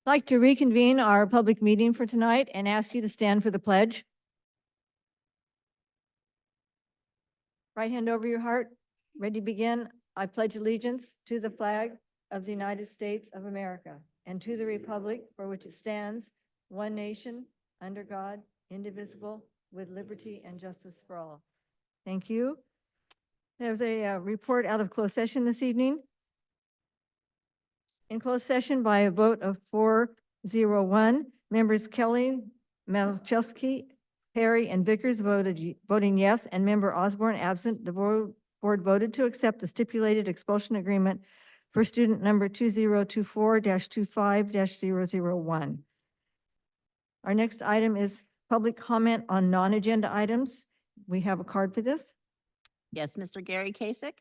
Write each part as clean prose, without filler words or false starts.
I'd like to reconvene our public meeting for tonight and ask you to stand for the pledge. Right hand over your heart. Ready to begin? I pledge allegiance to the flag of the United States of America and to the republic for which it stands, one nation, under God, indivisible, with liberty and justice for all. Thank you. There's a report out of closed session this evening. In closed session by a vote of 401, members Kelly, Malchowski, Perry, and Vickers voting yes, and member Osborne absent. The board voted to accept the stipulated expulsion agreement for student number 2024-25-001. Our next item is public comment on non-agenda items. We have a card for this. Yes, Mr. Gary Kasich.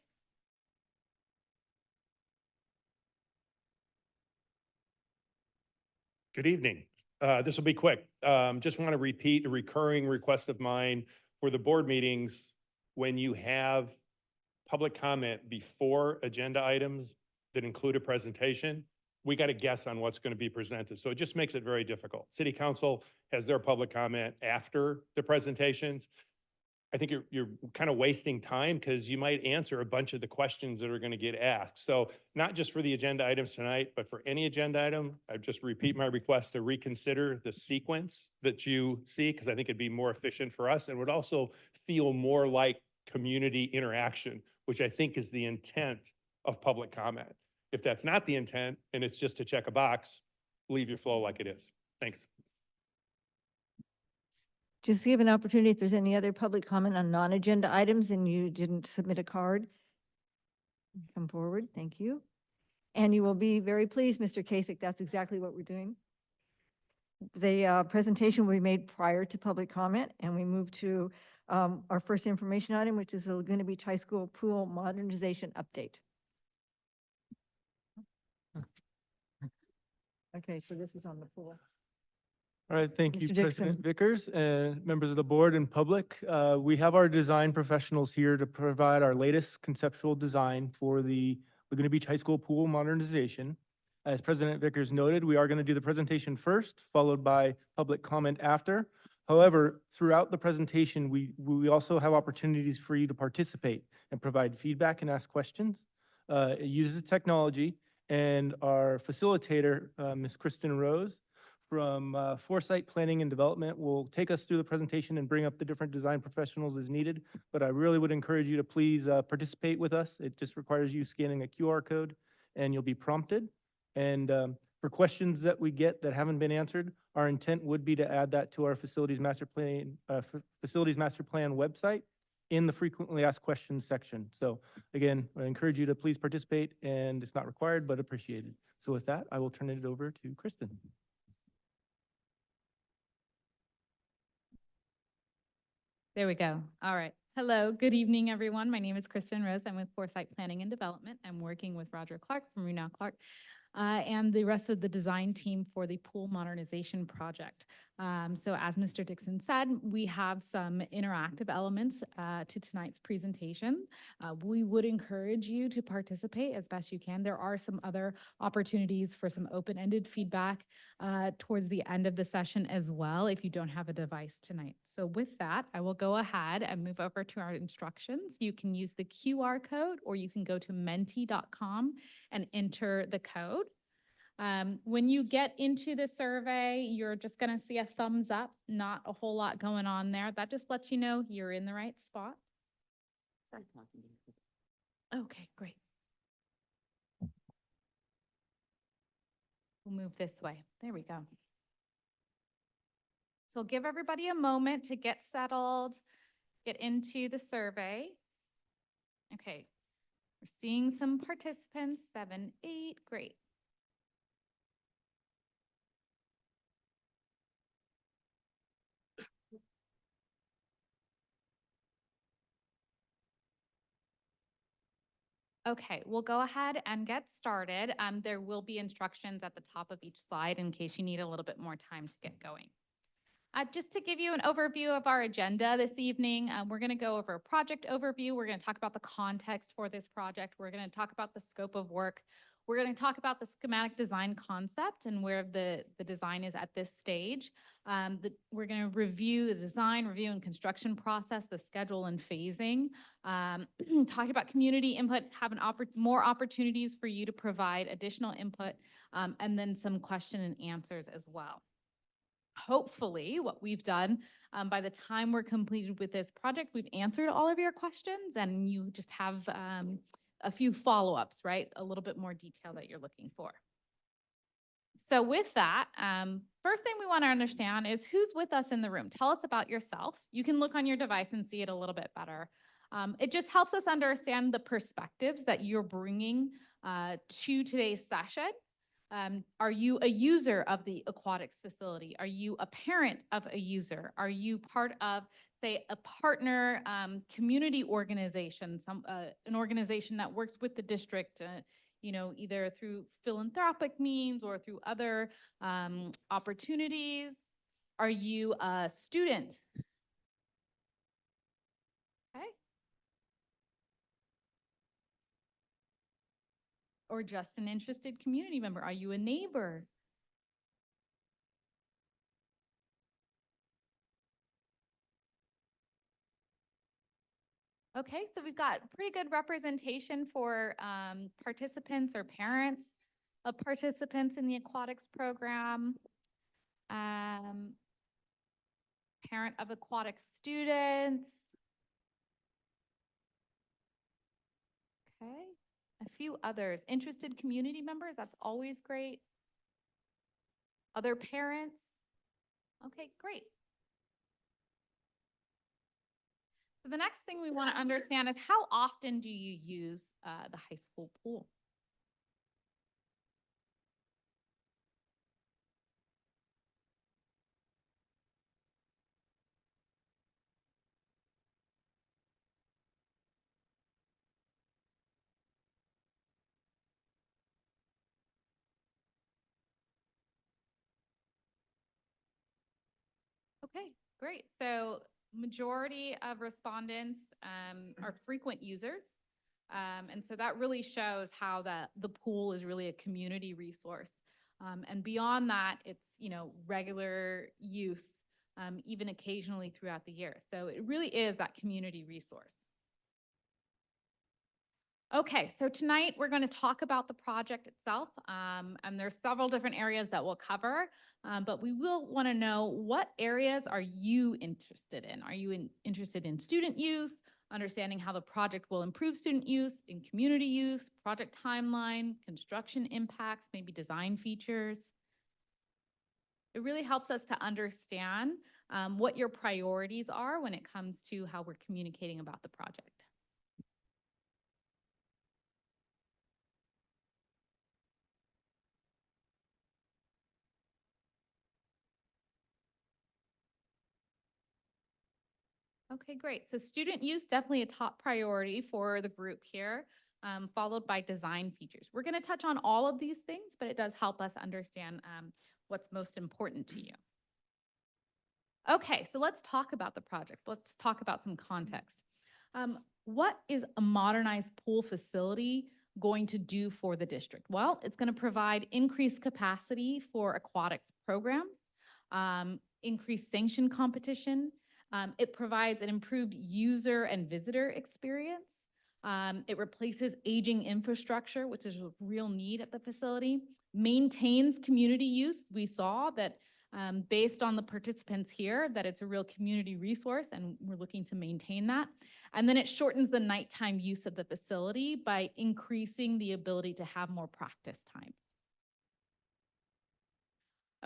Good evening. This will be quick. Just want to repeat a recurring request of mine for the board meetings. When you have public comment before agenda items that include a presentation, we got to guess on what's going to be presented. So it just makes it very difficult. City Council has their public comment after the presentations. I think you're kind of wasting time because you might answer a bunch of the questions that are going to get asked. So not just for the agenda items tonight, but for any agenda item, I just repeat my request to reconsider the sequence that you see, because I think it'd be more efficient for us and would also feel more like community interaction, which I think is the intent of public comment. If that's not the intent and it's just to check a box, leave your flow like it is. Thanks. Just give an opportunity if there's any other public comment on non-agenda items and you didn't submit a card. Come forward, thank you. And you will be very pleased, Mr. Kasich, that's exactly what we're doing. The presentation will be made prior to public comment, and we move to our first information item, which is the Laguna Beach High School pool modernization update. Okay, so this is on the pool. All right, thank you, Mr. President Dixon. Vickers and members of the board and public. We have our design professionals here to provide our latest conceptual design for the Laguna Beach High School pool modernization. As President Vickers noted, we are going to do the presentation first, followed by public comment after. However, throughout the presentation, we also have opportunities for you to participate and provide feedback and ask questions. It uses technology, and our facilitator, Ms. Kristen Rose, from Foresight Planning and Development will take us through the presentation and bring up the different design professionals as needed. But I really would encourage you to please participate with us. It just requires you scanning a QR code and you'll be prompted. And for questions that we get that haven't been answered, our intent would be to add that to our facilities master plan website in the frequently asked questions section. So again, I encourage you to please participate, and it's not required, but appreciated. So with that, I will turn it over to Kristen. There we go. All right. Hello, good evening, everyone. My name is Kristen Rose. I'm with Foresight Planning and Development. I'm working with Roger Clark from Renown Clark and the rest of the design team for the pool modernization project. So as Mr. Dixon said, we have some interactive elements to tonight's presentation. We would encourage you to participate as best you can. There are some other opportunities for some open-ended feedback towards the end of the session as well if you don't have a device tonight. So with that, I will go ahead and move over to our instructions. You can use the QR code or you can go to menti.com and enter the code. When you get into the survey, you're just going to see a thumbs up, not a whole lot going on there. That just lets you know you're in the right spot. Sorry, talking to you. Okay, great. We'll move this way. There we go. So give everybody a moment to get settled, get into the survey. Okay, we're seeing some participants, 7, 8, great. Okay, we'll go ahead and get started. There will be instructions at the top of each slide in case you need a little bit more time to get going. Just to give you an overview of our agenda this evening, we're going to go over a project overview. We're going to talk about the context for this project. We're going to talk about the scope of work. We're going to talk about the schematic design concept and where the design is at this stage. We're going to review the design, review and construction process, the schedule and phasing. Talk about community input, have more opportunities for you to provide additional input, and then some question and answers as well. Hopefully, what we've done by the time we're completed with this project, we've answered all of your questions and you just have a few follow-ups, right? A little bit more detail that you're looking for. So with that, first thing we want to understand is who's with us in the room. Tell us about yourself. You can look on your device and see it a little bit better. It just helps us understand the perspectives that you're bringing to today's session. Are you a user of the aquatics facility? Are you a parent of a user? Are you part of, say, a partner community organization, an organization that works with the district, you know, either through philanthropic means or through other opportunities? Are you a student? Okay. Or just an interested community member? Are you a neighbor? Okay, so we've got pretty good representation for participants or parents of participants in the aquatics program. Parent of aquatic students. Okay, a few others. Interested community members, that's always great. Other parents. Okay, great. So the next thing we want to understand is how often do you use the high school pool? Okay, great. So majority of respondents are frequent users. And so that really shows how the pool is really a community resource. And beyond that, it's, you know, regular use, even occasionally throughout the year. So it really is that community resource. Okay, so tonight we're going to talk about the project itself, and there's several different areas that we'll cover, but we will want to know, what areas are you interested in? Are you interested in student use, understanding how the project will improve student use, in community use, project timeline, construction impacts, maybe design features? It really helps us to understand what your priorities are when it comes to how we're communicating about the project. Okay, great. So student use, definitely a top priority for the group here, followed by design features. We're going to touch on all of these things, but it does help us understand what's most important to you. Okay, so let's talk about the project. Let's talk about some context. What is a modernized pool facility going to do for the district? Well, it's going to provide increased capacity for aquatics programs, increased sanction competition. It provides an improved user and visitor experience. It replaces aging infrastructure, which is a real need at the facility, maintains community use. We saw that based on the participants here, that it's a real community resource, and we're looking to maintain that. And then it shortens the nighttime use of the facility by increasing the ability to have more practice time.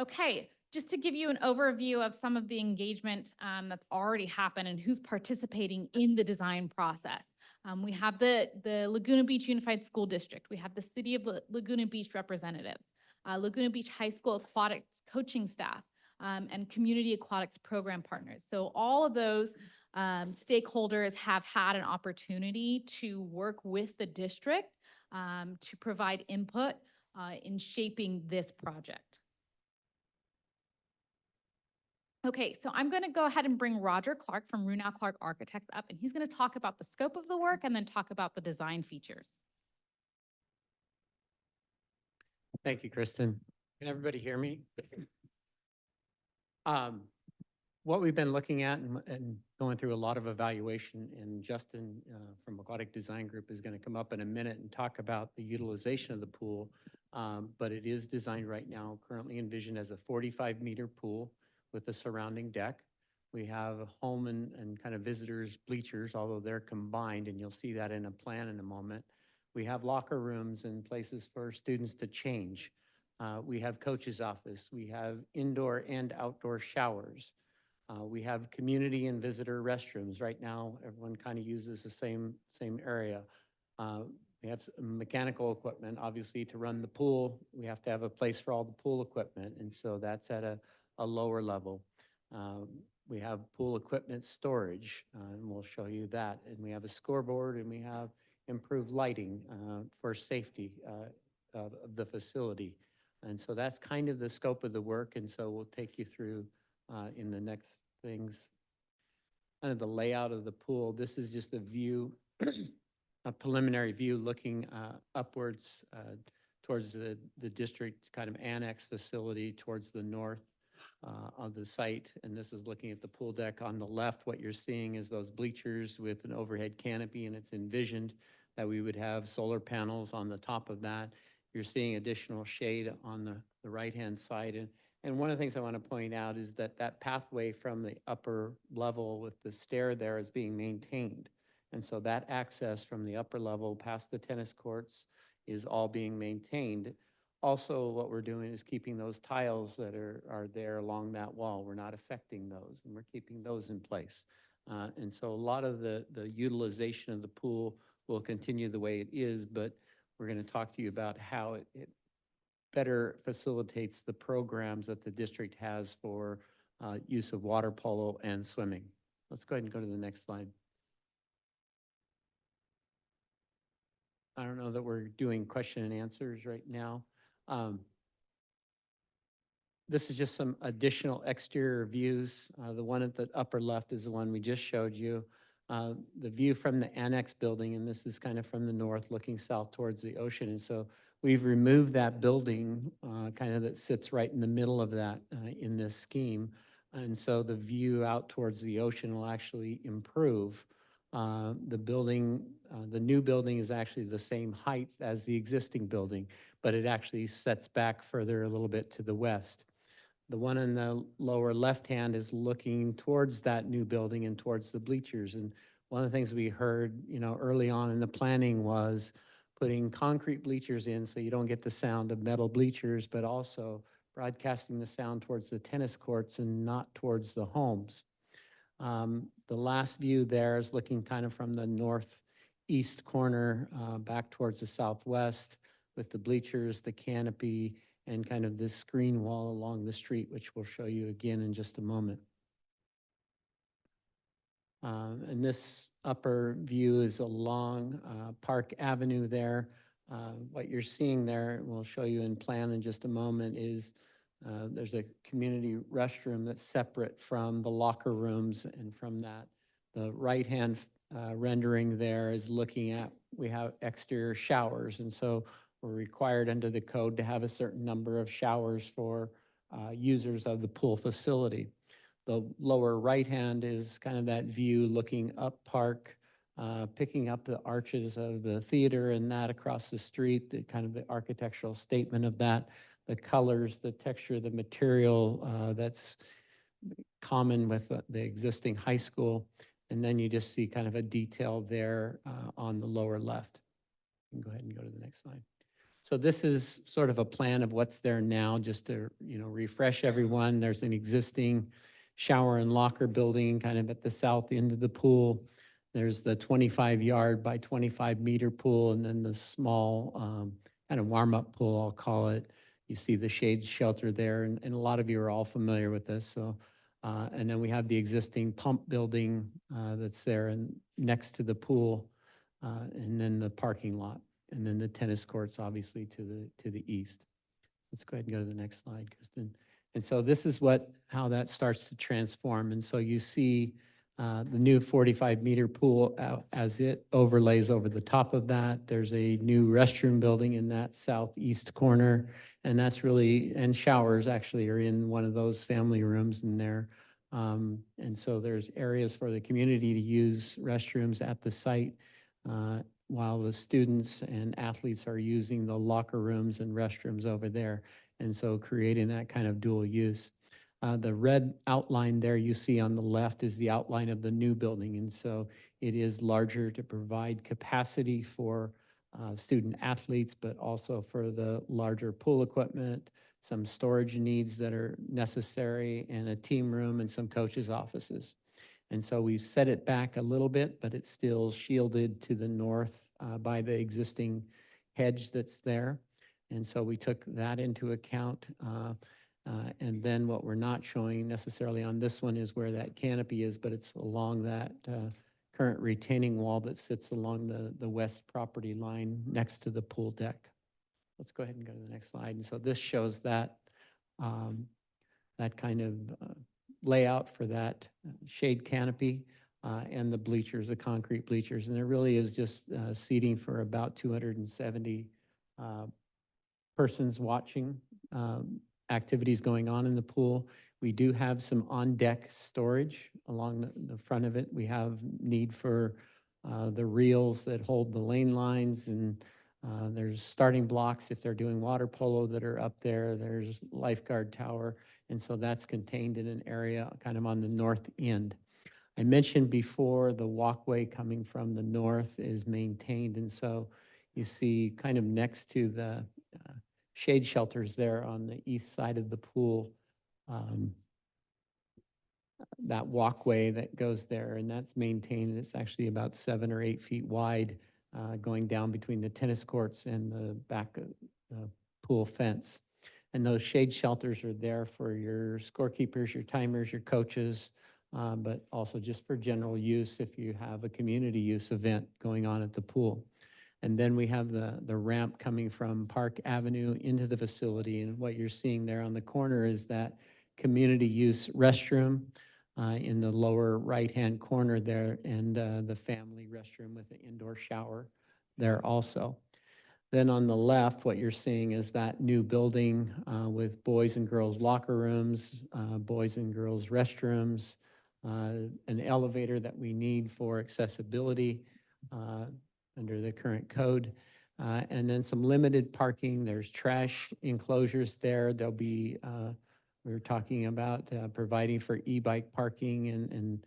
Okay, just to give you an overview of some of the engagement that's already happened and who's participating in the design process. We have the Laguna Beach Unified School District. We have the City of Laguna Beach representatives, Laguna Beach High School aquatics coaching staff, and community aquatics program partners. So all of those stakeholders have had an opportunity to work with the district to provide input in shaping this project. Okay, so I'm going to go ahead and bring Roger Clark from Runau Clark Architects up, and he's going to talk about the scope of the work and then talk about the design features. Thank you, Kristen. Can everybody hear me? What we've been looking at and going through a lot of evaluation, and Justin from Aquatic Design Group is going to come up in a minute and talk about the utilization of the pool. But it is designed right now, currently envisioned as a 45-meter pool with a surrounding deck. We have home and kind of visitors bleachers, although they're combined, and you'll see that in a plan in a moment. We have locker rooms and places for students to change. We have coach's office. We have indoor and outdoor showers. We have community and visitor restrooms. Right now, everyone kind of uses the same area. We have mechanical equipment, obviously, to run the pool. We have to have a place for all the pool equipment, and so that's at a lower level. We have pool equipment storage, and we'll show you that. And we have a scoreboard, and we have improved lighting for safety of the facility. And so that's kind of the scope of the work, and so we'll take you through in the next things. Kind of the layout of the pool. This is just a view, a preliminary view looking upwards towards the district kind of annex facility towards the north of the site. And this is looking at the pool deck. On the left, what you're seeing is those bleachers with an overhead canopy, and it's envisioned that we would have solar panels on the top of that. You're seeing additional shade on the right-hand side. And one of the things I want to point out is that that pathway from the upper level with the stair there is being maintained. And so that access from the upper level past the tennis courts is all being maintained. Also, what we're doing is keeping those tiles that are there along that wall. We're not affecting those, and we're keeping those in place. And so a lot of the utilization of the pool will continue the way it is, but we're going to talk to you about how it better facilitates the programs that the district has for use of water polo and swimming. Let's go ahead and go to the next slide. I don't know that we're doing question and answers right now. This is just some additional exterior views. The one at the upper left is the one we just showed you. The view from the annex building, and this is kind of from the north looking south towards the ocean. And so we've removed that building kind of that sits right in the middle of that in this scheme. And so the view out towards the ocean will actually improve. The building, the new building is actually the same height as the existing building, but it actually sets back further a little bit to the west. The one in the lower left hand is looking towards that new building and towards the bleachers. And one of the things we heard, early on in the planning was putting concrete bleachers in so you don't get the sound of metal bleachers, but also broadcasting the sound towards the tennis courts and not towards the homes. The last view there is looking kind of from the northeast corner back towards the southwest with the bleachers, the canopy, and kind of this screen wall along the street, which we'll show you again in just a moment. And this upper view is along Park Avenue there. What you're seeing there, we'll show you in plan in just a moment, is there's a community restroom that's separate from the locker rooms, and from that, the right-hand rendering there is looking at, we have exterior showers, and so we're required under the code to have a certain number of showers for users of the pool facility. The lower right-hand is kind of that view looking up Park, picking up the arches of the theater and that across the street, the kind of the architectural statement of that, the colors, the texture, the material that's common with the existing high school. And then you just see kind of a detail there on the lower left. You can go ahead and go to the next slide. So this is sort of a plan of what's there now, just to refresh everyone. There's an existing shower and locker building kind of at the south end of the pool. There's the 25-yard by 25-meter pool, and then the small kind of warm-up pool, I'll call it. You see the shade shelter there, and a lot of you are all familiar with this. So, and then we have the existing pump building that's there and next to the pool, and then the parking lot. And then the tennis courts, obviously, to the east. Let's go ahead and go to the next slide, Kristen. And so this is how that starts to transform. And so you see The new 45-meter pool, as it overlays over the top of that, there's a new restroom building in that southeast corner. And that's really, and showers actually are in one of those family rooms in there. And so there's areas for the community to use restrooms at the site, while the students and athletes are using the locker rooms and restrooms over there. And so creating that kind of dual use. The red outline there you see on the left is the outline of the new building. And so it is larger to provide capacity for student athletes, but also for the larger pool equipment, some storage needs that are necessary, and a team room and some coaches' offices. And so we've set it back a little bit, but it's still shielded to the north by the existing hedge that's there. And so we took that into account. And then what we're not showing necessarily on this one is where that canopy is, but it's along that current retaining wall that sits along the west property line next to the pool deck. Let's go ahead and go to the next slide. And so this shows that, that kind of layout for that shade canopy and the bleachers, the concrete bleachers. And there really is just seating for about 270 persons watching activities going on in the pool. We do have some on-deck storage along the front of it. We have need for the reels that hold the lane lines, and there's starting blocks if they're doing water polo that are up there. There's lifeguard tower, and so that's contained in an area kind of on the north end. I mentioned before the walkway coming from the north is maintained, and so you see kind of next to the shade shelters there on the east side of the pool, that walkway that goes there, and that's maintained. It's actually about 7 or 8 feet wide, going down between the tennis courts and the back of the pool fence. And those shade shelters are there for your scorekeepers, your timers, your coaches, but also just for general use if you have a community use event going on at the pool. And then we have the ramp coming from Park Avenue into the facility. And what you're seeing there on the corner is that community use restroom in the lower right-hand corner there, and the family restroom with an indoor shower there also. Then on the left, what you're seeing is that new building with boys and girls locker rooms, boys and girls restrooms, an elevator that we need for accessibility under the current code, and then some limited parking. There's trash enclosures there. There'll be, we were talking about providing for e-bike parking and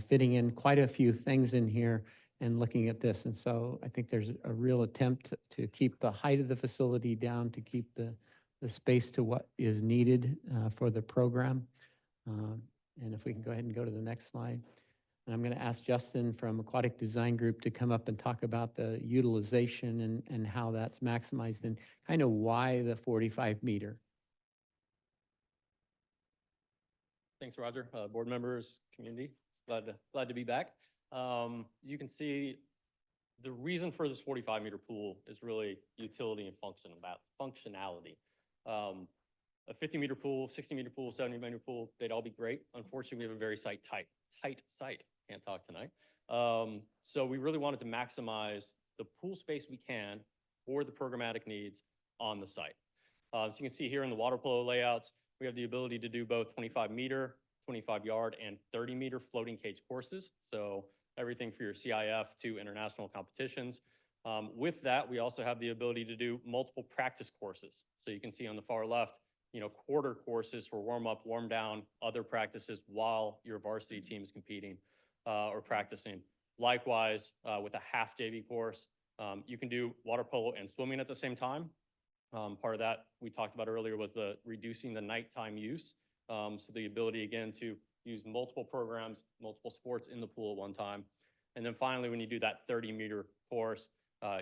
fitting in quite a few things in here and looking at this. And so I think there's a real attempt to keep the height of the facility down, to keep the space to what is needed for the program. And if we can go ahead and go to the next slide. And I'm going to ask Justin from Aquatic Design Group to come up and talk about the utilization and how that's maximized and kind of why the 45 meter. Thanks, Roger. Board members, community, glad to be back. You can see the reason for this 45-meter pool is really utility and functionality. A 50-meter pool, 60-meter pool, 70-meter pool, they'd all be great. Unfortunately, we have a very tight site. Can't talk tonight. So we really wanted to maximize the pool space we can for the programmatic needs on the site. So you can see here in the water polo layouts, we have the ability to do both 25-meter, 25-yard, and 30-meter floating cage courses. So everything for your CIF to international competitions. With that, we also have the ability to do multiple practice courses. So you can see on the far left, quarter courses for warm up, warm down, other practices while your varsity team is competing or practicing. Likewise, with a half JV course, you can do water polo and swimming at the same time. Part of that we talked about earlier was the reducing the nighttime use. So the ability again to use multiple programs, multiple sports in the pool at one time. And then finally, when you do that 30-meter course,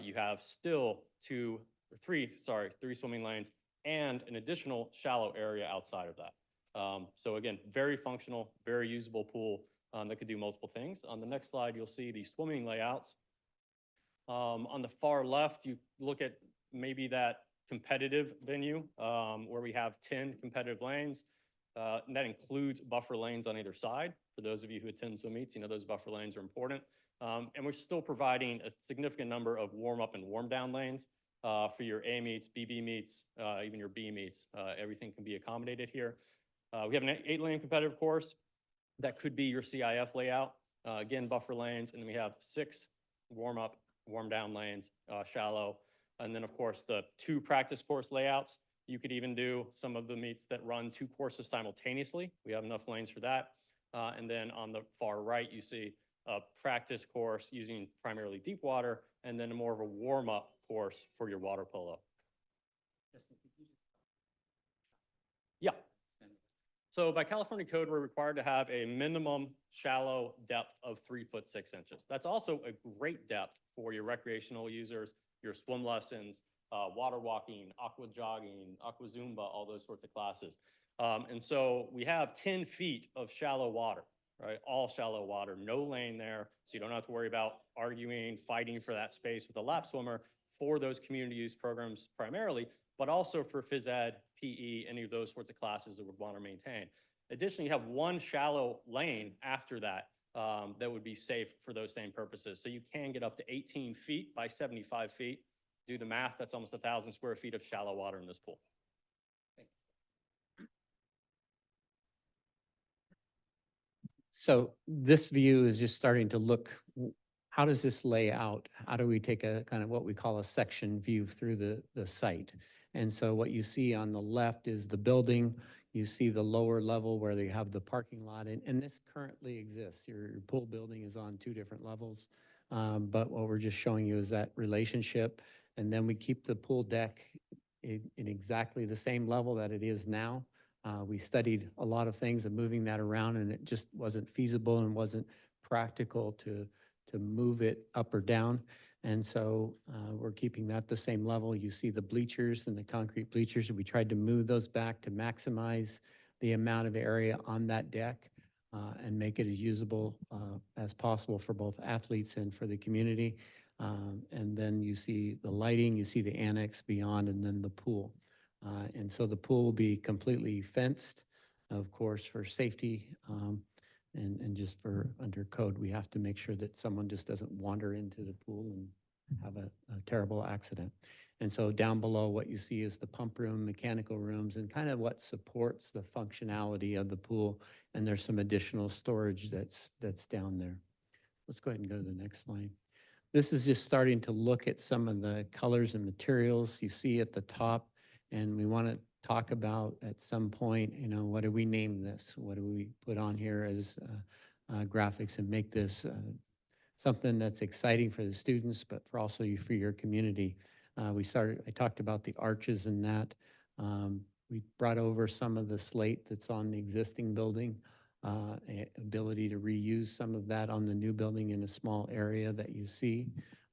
you have still three swimming lanes and an additional shallow area outside of that. So again, very functional, very usable pool that could do multiple things. On the next slide, you'll see the swimming layouts. On the far left, you look at maybe that competitive venue where we have 10 competitive lanes. And that includes buffer lanes on either side. For those of you who attend swim meets, you know those buffer lanes are important. And we're still providing a significant number of warm up and warm down lanes for your A meets, BB meets, even your B meets. Everything can be accommodated here. We have an 8-lane competitive course. That could be your CIF layout. Again, buffer lanes, and then we have 6 warm up, warm down lanes, shallow. And then of course the 2 practice course layouts. You could even do some of the meets that run 2 courses simultaneously. We have enough lanes for that. And then on the far right, you see a practice course using primarily deep water, and then more of a warm up course for your water polo. Yeah. So by California code, we're required to have a minimum shallow depth of 3 foot 6 inches. That's also a great depth for your recreational users, your swim lessons, water walking, aqua jogging, aqua Zumba, all those sorts of classes. And so we have 10 feet of shallow water, right? All shallow water, no lane there. So you don't have to worry about arguing, fighting for that space with a lap swimmer for those community use programs primarily, but also for phys ed, PE, any of those sorts of classes that would want to maintain. Additionally, you have 1 shallow lane after that that would be safe for those same purposes. So you can get up to 18 feet by 75 feet. Do the math, that's almost 1,000 square feet of shallow water in this pool. So this view is just starting to look, how does this lay out? How do we take a kind of what we call a section view through the site? And so what you see on the left is the building. You see the lower level where they have the parking lot, and this currently exists. Your pool building is on 2 different levels. But what we're just showing you is that relationship. And then we keep the pool deck in exactly the same level that it is now. We studied a lot of things and moving that around, and it just wasn't feasible and wasn't practical to move it up or down. And so we're keeping that the same level. You see the bleachers and the concrete bleachers. We tried to move those back to maximize the amount of area on that deck and make it as usable as possible for both athletes and for the community. And then you see the lighting, you see the annex beyond, and then the pool. And so the pool will be completely fenced, of course, for safety. And just for under code, we have to make sure that someone just doesn't wander into the pool and have a terrible accident. And so down below, what you see is the pump room, mechanical rooms, and kind of what supports the functionality of the pool. And there's some additional storage that's down there. Let's go ahead and go to the next slide. This is just starting to look at some of the colors and materials you see at the top. And we want to talk about at some point, you know, what do we name this? What do we put on here as graphics and make this something that's exciting for the students, but for also for your community. I talked about the arches and that. We brought over some of the slate that's on the existing building, ability to reuse some of that on the new building in a small area that you see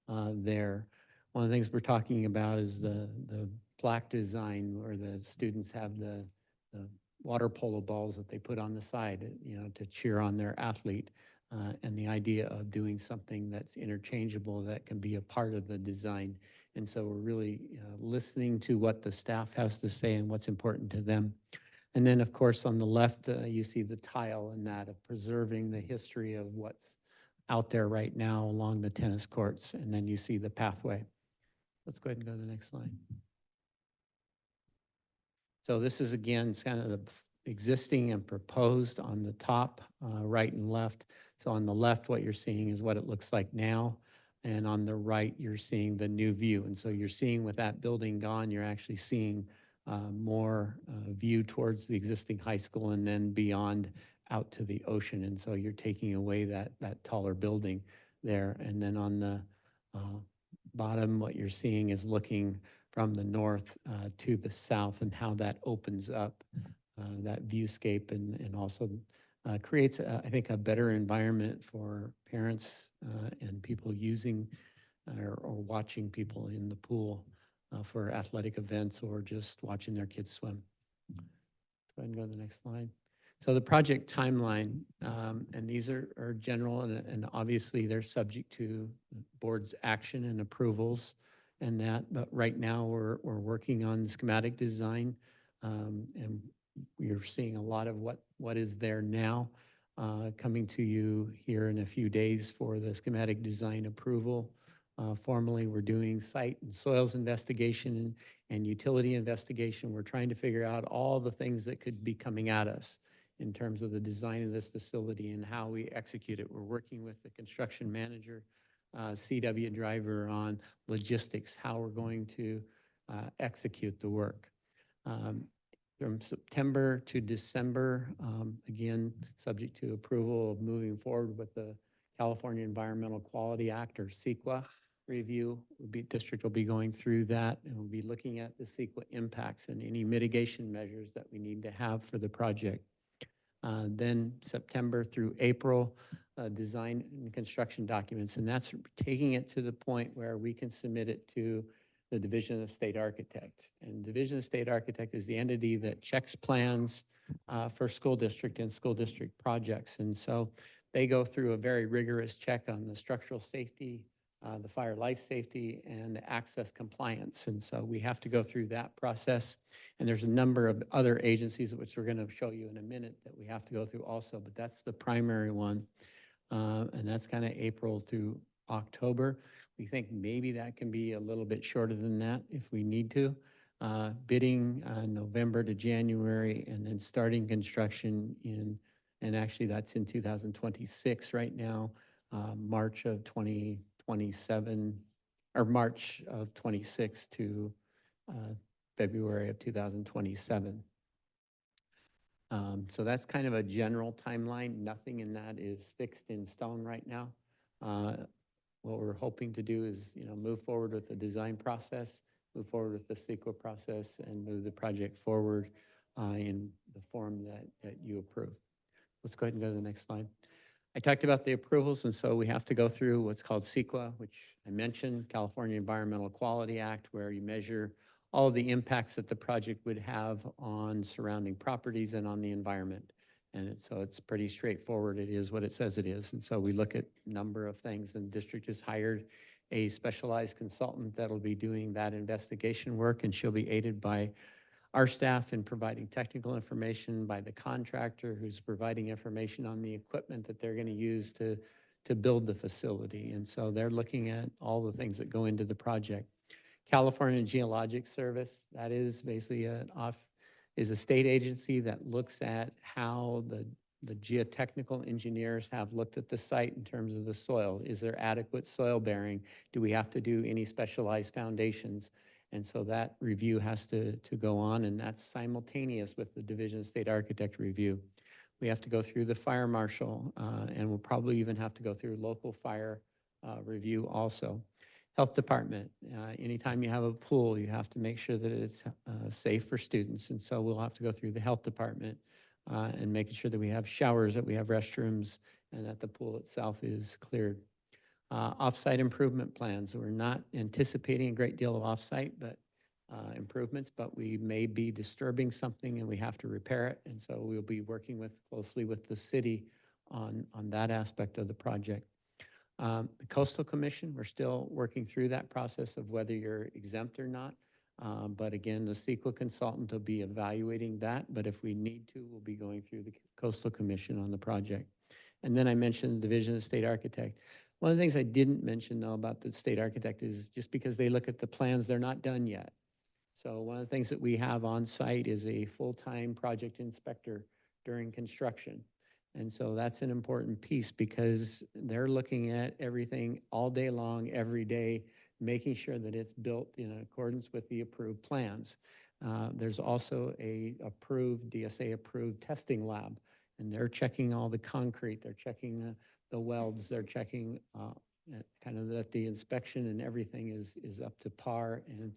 there. One of the things we're talking about is the plaque design where the students have the water polo balls that they put on the side, you know, to cheer on their athlete. And the idea of doing something that's interchangeable that can be a part of the design. And so we're really listening to what the staff has to say and what's important to them. And then, of course, on the left, you see the tile and that of preserving the history of what's out there right now along the tennis courts. And then you see the pathway. Let's go ahead and go to the next slide. So this is, again, it's kind of the existing and proposed on the top, right and left. So on the left, what you're seeing is what it looks like now. And on the right, you're seeing the new view. And so you're seeing with that building gone, you're actually seeing more view towards the existing high school and then beyond out to the ocean. And so you're taking away that taller building there. And then on the bottom, what you're seeing is looking from the north to the south and how that opens up that viewscape and also creates, I think, a better environment for parents and people using or watching people in the pool for athletic events or just watching their kids swim. Let's go ahead and go to the next slide. So the project timeline, and these are general and obviously they're subject to board's action and approvals and that, but right now we're working on the schematic design and we you're seeing a lot of what is there now coming to you here in a few days for the schematic design approval. Formally, we're doing site and soils investigation and utility investigation. We're trying to figure out all the things that could be coming at us in terms of the design of this facility and how we execute it. We're working with the construction manager, CW driver on logistics, how we're going to execute the work. From September to December, again, subject to approval of moving forward with the California Environmental Quality Act, or CEQA review. District will be going through that, and we'll be looking at the CEQA impacts and any mitigation measures that we need to have for the project. Then September through April, design and construction documents, and that's taking it to the point where we can submit it to the Division of State Architect. And Division of State Architect is the entity that checks plans for school district and school district projects. And so they go through a very rigorous check on the structural safety, the fire life safety, and the access compliance. And so we have to go through that process. And there's a number of other agencies, which we're going to show you in a minute, that we have to go through also, but that's the primary one. And that's kind of April through October. We think maybe that can be a little bit shorter than that if we need to. Bidding November to January, and then starting construction and actually that's in 2026 right now, March of 2027, or March of 26 to February of 2027. So that's kind of a general timeline. Nothing in that is fixed in stone right now. What we're hoping to do is, move forward with the design process, move forward with the CEQA process, and move the project forward in the form that you approve. Let's go ahead and go to the next slide. I talked about the approvals, and so we have to go through what's called CEQA, which I mentioned, California Environmental Quality Act, where you measure all of the impacts that the project would have on surrounding properties and on the environment. And so it's pretty straightforward. It is what it says it is. And so we look at a number of things, and the district has hired a specialized consultant that'll be doing that investigation work, and she'll be aided by our staff in providing technical information, by the contractor who's providing information on the equipment that they're going to use to build the facility. And so they're looking at all the things that go into the project. California Geologic Service, that is basically is a state agency that looks at how the geotechnical engineers have looked at the site in terms of the soil. Is there adequate soil bearing? Do we have to do any specialized foundations? And so that review has to go on, and that's simultaneous with the Division of State Architect review. We have to go through the fire marshal, and we'll probably even have to go through local fire review also. Health department, anytime you have a pool, you have to make sure that it's safe for students. And so we'll have to go through the health department and making sure that we have showers, that we have restrooms, and that the pool itself is cleared. Offsite improvement plans. We're not anticipating a great deal of offsite improvements, but we may be disturbing something and we have to repair it. And so we'll be working closely with the city on that aspect of the project. The Coastal Commission, we're still working through that process of whether you're exempt or not. But again, the CEQA consultant will be evaluating that. But if we need to, we'll be going through the Coastal Commission on the project. And then I mentioned the Division of State Architect. One of the things I didn't mention, though, about the state architect is just because they look at the plans, they're not done yet. So one of the things that we have on site is a full-time project inspector during construction. And so that's an important piece because they're looking at everything all day long, every day, making sure that it's built in accordance with the approved plans. There's also a DSA-approved testing lab, and they're checking all the concrete, they're checking the welds, they're checking kind of that the inspection and everything is up to par and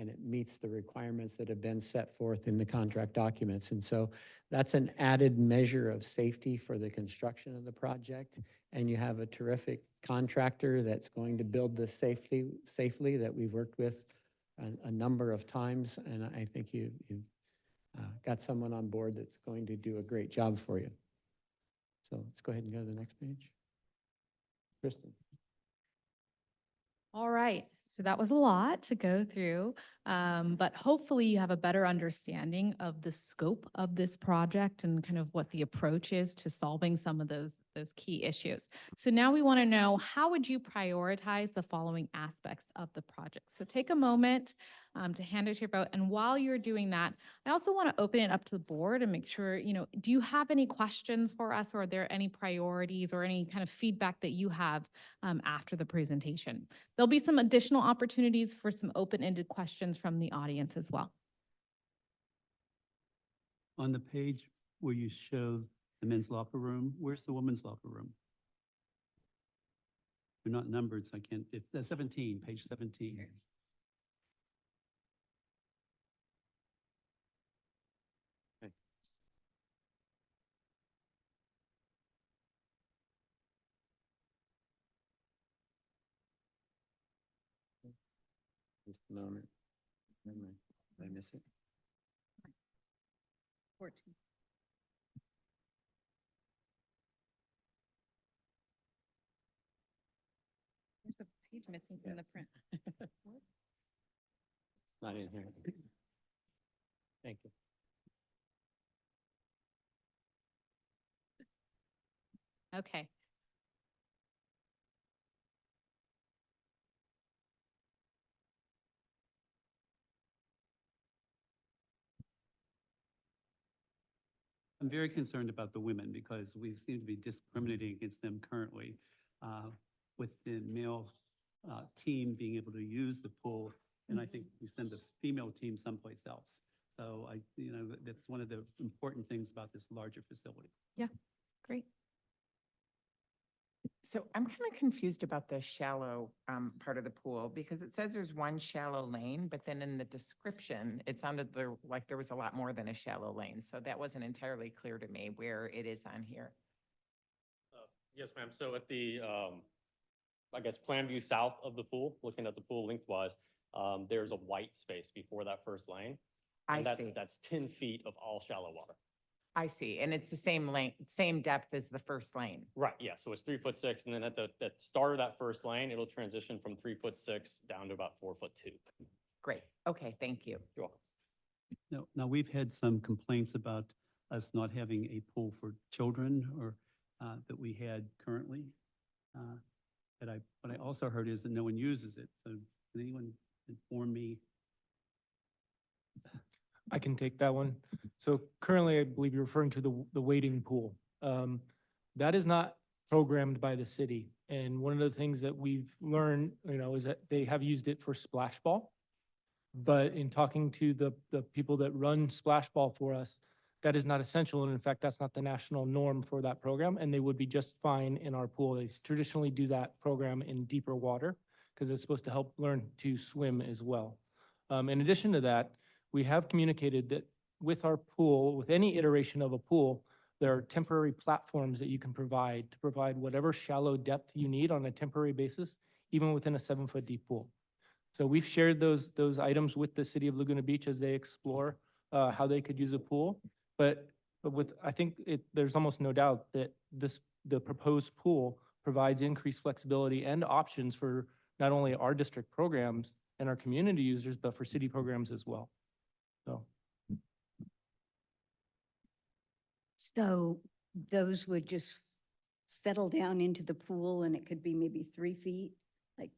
it meets the requirements that have been set forth in the contract documents. And so that's an added measure of safety for the construction of the project. And you have a terrific contractor that's going to build this safely that we've worked with a number of times. And I think you've got someone on board that's going to do a great job for you. So let's go ahead and go to the next page. Kristen. All right, so that was a lot to go through, but hopefully you have a better understanding of the scope of this project and kind of what the approach is to solving some of those key issues. So now we want to know, how would you prioritize the following aspects of the project? So take a moment to hand it to your vote. And while you're doing that, I also want to open it up to the board and make sure, do you have any questions for us, or are there any priorities or any kind of feedback that you have after the presentation? There'll be some additional opportunities for some open-ended questions from the audience as well. On the page where you show the men's locker room, where's the women's locker room? They're not numbered, so I can't, it's 17, page 17. Just a moment. Did I miss it? 14. There's a page missing from the print. Not in here. Thank you. Okay. I'm very concerned about the women because we seem to be discriminating against them currently with the male team being able to use the pool. And I think we send the female team someplace else. So that's one of the important things about this larger facility. Great. So I'm kind of confused about the shallow part of the pool, because it says there's one shallow lane, but then in the description, it sounded like there was a lot more than a shallow lane. So that wasn't entirely clear to me where it is on here. Yes, ma'am. So at the, I guess, plan view south of the pool, looking at the pool lengthwise, there's a white space before that first lane. I And see. That's 10 feet of all shallow water. I see. And it's the same length, same depth as the first lane. Right, yeah. So it's 3'6", and then at the start of that first lane, it'll transition from 3'6" down to about 4'2". Great. Okay, thank you. You're welcome. Now we've had some complaints about us not having a pool for children or that we had currently. What I also heard is that no one uses it. So can anyone inform me? I can take that one. So currently, I believe you're referring to the wading pool. That is not programmed by the city. And one of the things that we've learned, is that they have used it for splash ball. But in talking to the people that run splash ball for us, that is not essential. And in fact, that's not the national norm for that program. And they would be just fine in our pool. They traditionally do that program in deeper water because it's supposed to help learn to swim as well. In addition to that, we have communicated that with our pool, with any iteration of a pool, there are temporary platforms that you can provide to provide whatever shallow depth you need on a temporary basis, even within a 7-foot deep pool. So we've shared those items with the city of Laguna Beach as they explore how they could use a pool. But I think there's almost no doubt that the proposed pool provides increased flexibility and options for not only our district programs and our community users, but for city programs as well. So those would just settle down into the pool and it could be maybe 3 feet? Like,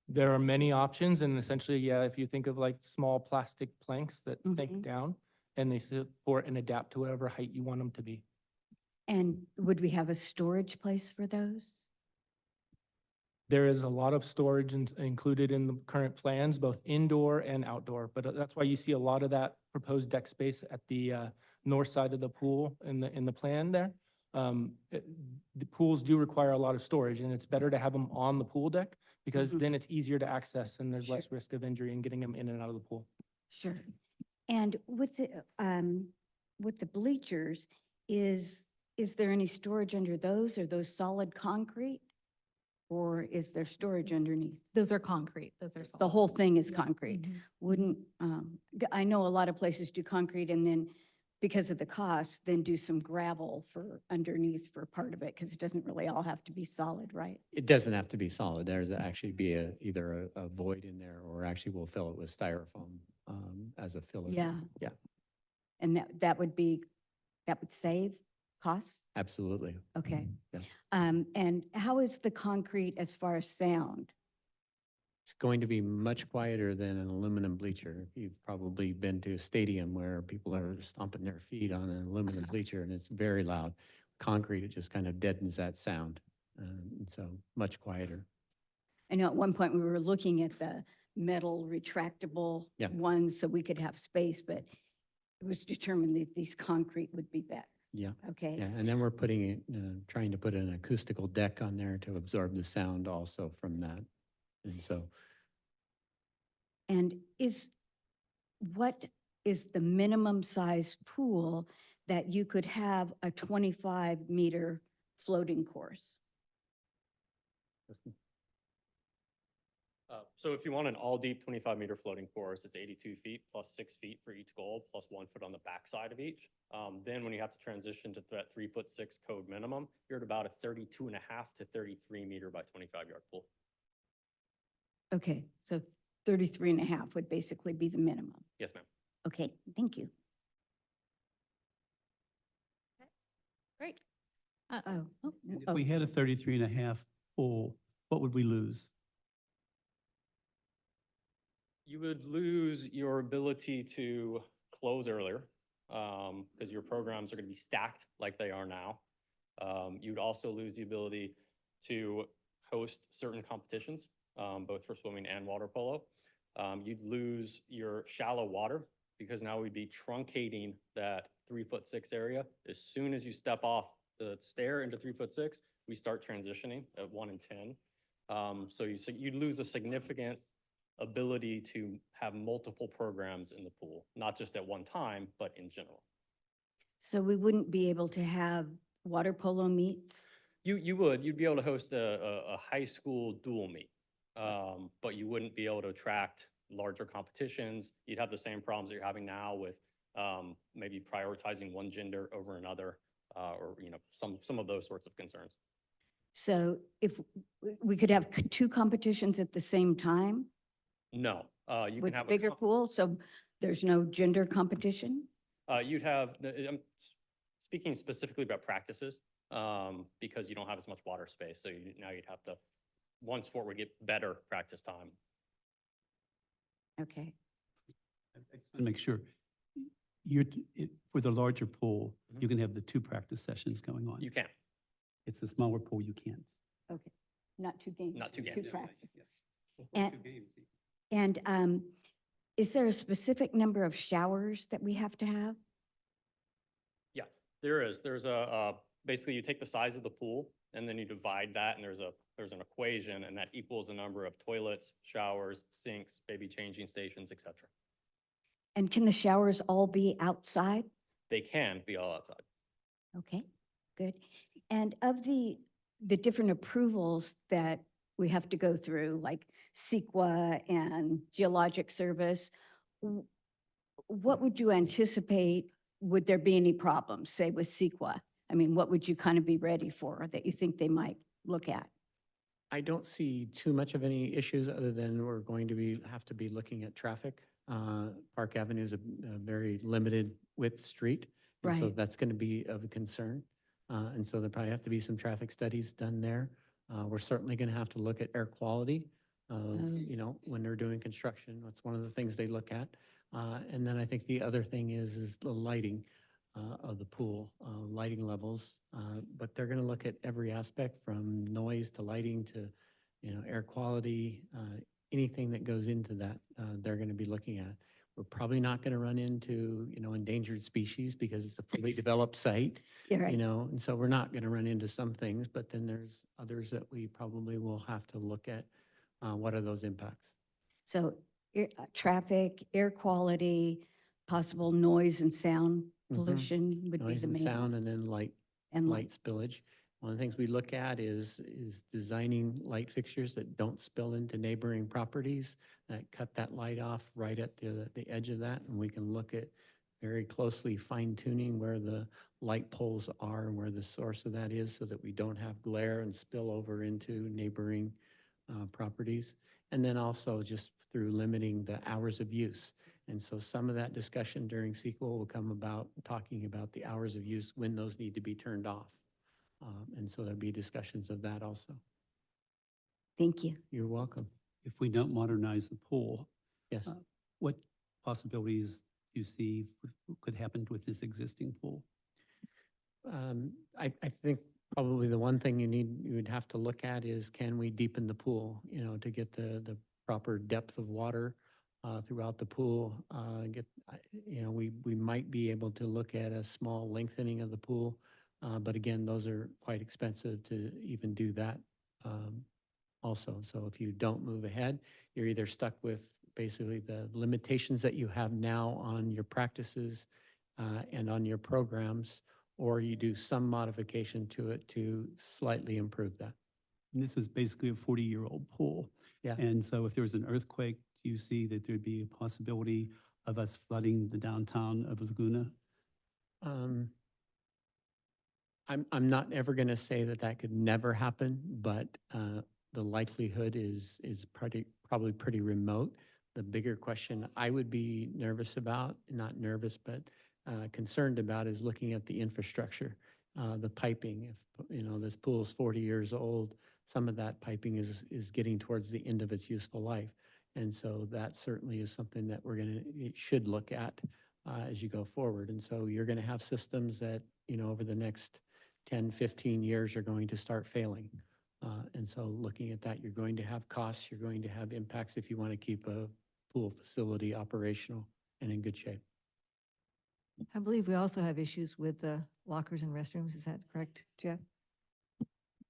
There are many options, and essentially, yeah, if you think of like small plastic planks that Mhm. sink down and they support and adapt to whatever height you want them to be. and would we have a storage place for those? There is a lot of storage included in the current plans, both indoor and outdoor, but that's why you see a lot of that proposed deck space at the north side of the pool in the plan there. The pools do require a lot of storage, and it's better to have them on the pool deck because Mhm. then it's easier to access and there's Sure. less risk of injury in getting them in and out of the pool. Sure. And with the bleachers, is there any storage under those? Are those solid concrete? Or is there storage underneath? Those are concrete. Those are. The solid. whole thing is Yeah. concrete. Mhm. Wouldn't, I know a lot of places do concrete and then because of the cost, then do some gravel for underneath for part of it, because it doesn't really all have to be solid, right? It doesn't have to be solid. There's actually be either a void in there, or actually we'll fill it with styrofoam as a filler. Yeah. Yeah, And that would save costs? absolutely. Okay. Yeah. And how is the concrete as far as sound? It's going to be much quieter than an aluminum bleacher. You've probably been to a stadium where people are stomping their feet on an aluminum bleacher, and it's very loud. Concrete, it just kind of deadens that sound. And so much quieter. I know at one point we were looking at the metal retractable Yeah. ones so we could have space, but it was determined that these concrete would be better. Yeah. Okay. Yeah, and then we're putting it, trying to put an acoustical deck on there to absorb the sound also from that. And so And what is the minimum size pool that you could have a 25-meter floating course? So if you want an all deep 25-meter floating course, it's 82 feet plus 6 feet for each goal, plus 1 foot on the backside of each. Then when you have to transition to that 3'6" code minimum, you're at about a 32.5 to 33 meter by 25-yard pool. Okay, so 33 and a half would basically be the minimum. Yes, ma'am. Okay, thank you. Great. Oh, And oh, if we had a 33 and a half pool, what would we lose? You would lose your ability to close earlier because your programs are going to be stacked like they are now. You'd also lose the ability to host certain competitions, both for swimming and water polo. You'd lose your shallow water because now we'd be truncating that 3'6" area. As soon as you step off the stair into 3'6", we start transitioning at 1 and 10. So you'd lose a significant ability to have multiple programs in the pool, not just at one time, but in general. so we wouldn't be able to have water polo meets? You'd be able to host a high school dual meet, but you wouldn't be able to attract larger competitions. You'd have the same problems that you're having now with maybe prioritizing one gender over another, or some of those sorts of concerns. So if we could have two competitions at the same time No, you can with have bigger pool, so there's no gender competition? You'd have, I'm speaking specifically about practices, because you don't have as much water space. So now you'd have to, one sport would get better practice time. Okay, I just want to make sure. For the larger pool, you can have the 2 practice sessions going on. You can. It's the smaller pool, you can't. okay. Not two games? Not two Two games. practices. Well, And- 2 games. And is there a specific number of showers that we have to have? Yeah, there is. There's basically you take the size of the pool and then you divide that, and there's an equation, and that equals the number of toilets, showers, sinks, baby changing stations, etc. And can the showers all be outside? They can be all outside. Okay, good. And of the different approvals that we have to go through, like CEQA and Geologic Service, what would you anticipate, would there be any problems, say with CEQA? I mean, what would you kind of be ready for that you think they might look at? I don't see too much of any issues other than we're going to have to be looking at traffic. Park Avenue is a very limited width street. And so Right. that's going to be of a concern. And so there probably have to be some traffic studies done there. We're certainly going to have to look at air quality of, Oh. when they're doing construction. That's one of the things they look at. And then I think the other thing is the lighting of the pool, lighting levels. But they're going to look at every aspect from noise to lighting to, air quality, anything that goes into that, they're going to be looking at. We're probably not going to run into, endangered species because it's a fully developed site, Yeah, right. and so we're not going to run into some things, but then there's others that we probably will have to look at. What are those impacts? So traffic, air quality, possible noise and sound Mhm. pollution would be Noise the and main. sound, and then light And light spillage. One of the things we look at is designing light fixtures that don't spill into neighboring properties, that cut that light off right at the edge of that. And we can look at very closely fine tuning where the light poles are and where the source of that is so that we don't have glare and spill over into neighboring properties. And then also just through limiting the hours of use. And so some of that discussion during sequel will come about talking about the hours of use when those need to be turned off. And so there'll be discussions of that also. Thank you. You're welcome. If we don't modernize the pool, Yes. what possibilities do you see could happen with this existing pool? I think probably the one thing you would have to look at is, can we deepen the pool, to get the proper depth of water throughout the pool? We might be able to look at a small lengthening of the pool, but again, those are quite expensive to even do that also. So if you don't move ahead, you're either stuck with basically the limitations that you have now on your practices and on your programs, or you do some modification to it to slightly improve that. And this is basically a 40-year-old pool. Yeah. And so if there was an earthquake, do you see that there'd be a possibility of us flooding the downtown of Laguna? I'm not ever going to say that that could never happen, but the likelihood is probably pretty remote. The bigger question I would be nervous about, not nervous, but concerned about, is looking at the infrastructure, the piping. If this pool is 40 years old, some of that piping is getting towards the end of its useful life, and so that certainly is something that should look at as you go forward. And so you're going to have systems that over the next 10, 15 years are going to start failing. And so looking at that, you're going to have costs, you're going to have impacts if you want to keep a pool facility operational and in good shape. I believe we also have issues with the lockers and restrooms. Is that correct, Jeff?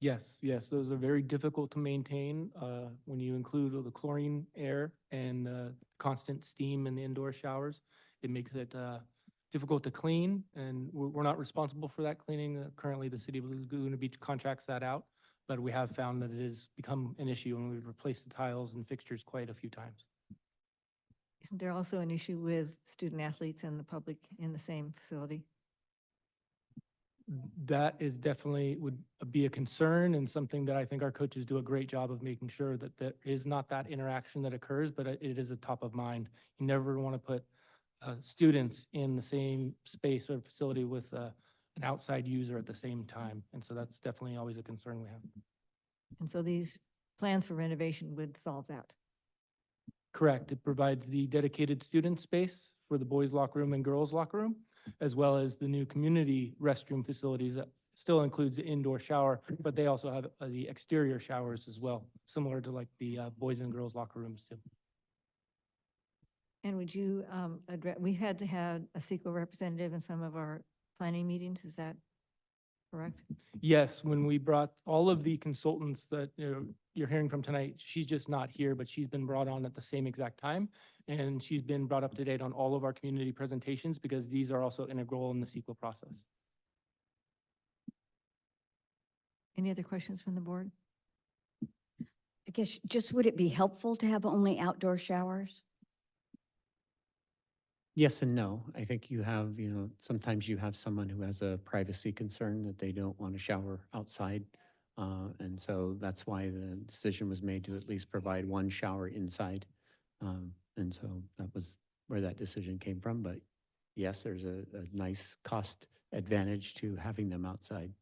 Yes, those are very difficult to maintain when you include the chlorine air and constant steam in the indoor showers. It makes it difficult to clean, and we're not responsible for that cleaning. Currently, the city of Laguna Beach contracts that out, but we have found that it has become an issue, and we've replaced the tiles and fixtures quite a few times. Isn't there also an issue with student athletes and the public in the same facility? That is definitely would be a concern, and something that I think our coaches do a great job of making sure that there is not that interaction that occurs, but it is a top of mind. You never want to put students in the same space or facility with an outside user at the same time. And so that's definitely always a concern we have. And so these plans for renovation would solve that. Correct. It provides the dedicated student space for the boys' locker room and girls' locker room, as well as the new community restroom facilities that still includes the indoor shower, but they also have the exterior showers as well, similar to like the boys and girls' locker rooms too. And would you address, we had to have a CEQA representative in some of our planning meetings, is that correct? Yes, when we brought all of the consultants that you're hearing from tonight, she's just not here, but she's been brought on at the same exact time. And she's been brought up to date on all of our community presentations because these are also integral in the CEQA process. Any other questions from the board? I guess just would it be helpful to have only outdoor showers? Yes and no. I think you have, sometimes you have someone who has a privacy concern that they don't want to shower outside. And so that's why the decision was made to at least provide one shower inside. And so that was where that decision came from. But yes, there's a nice cost advantage to having them outside.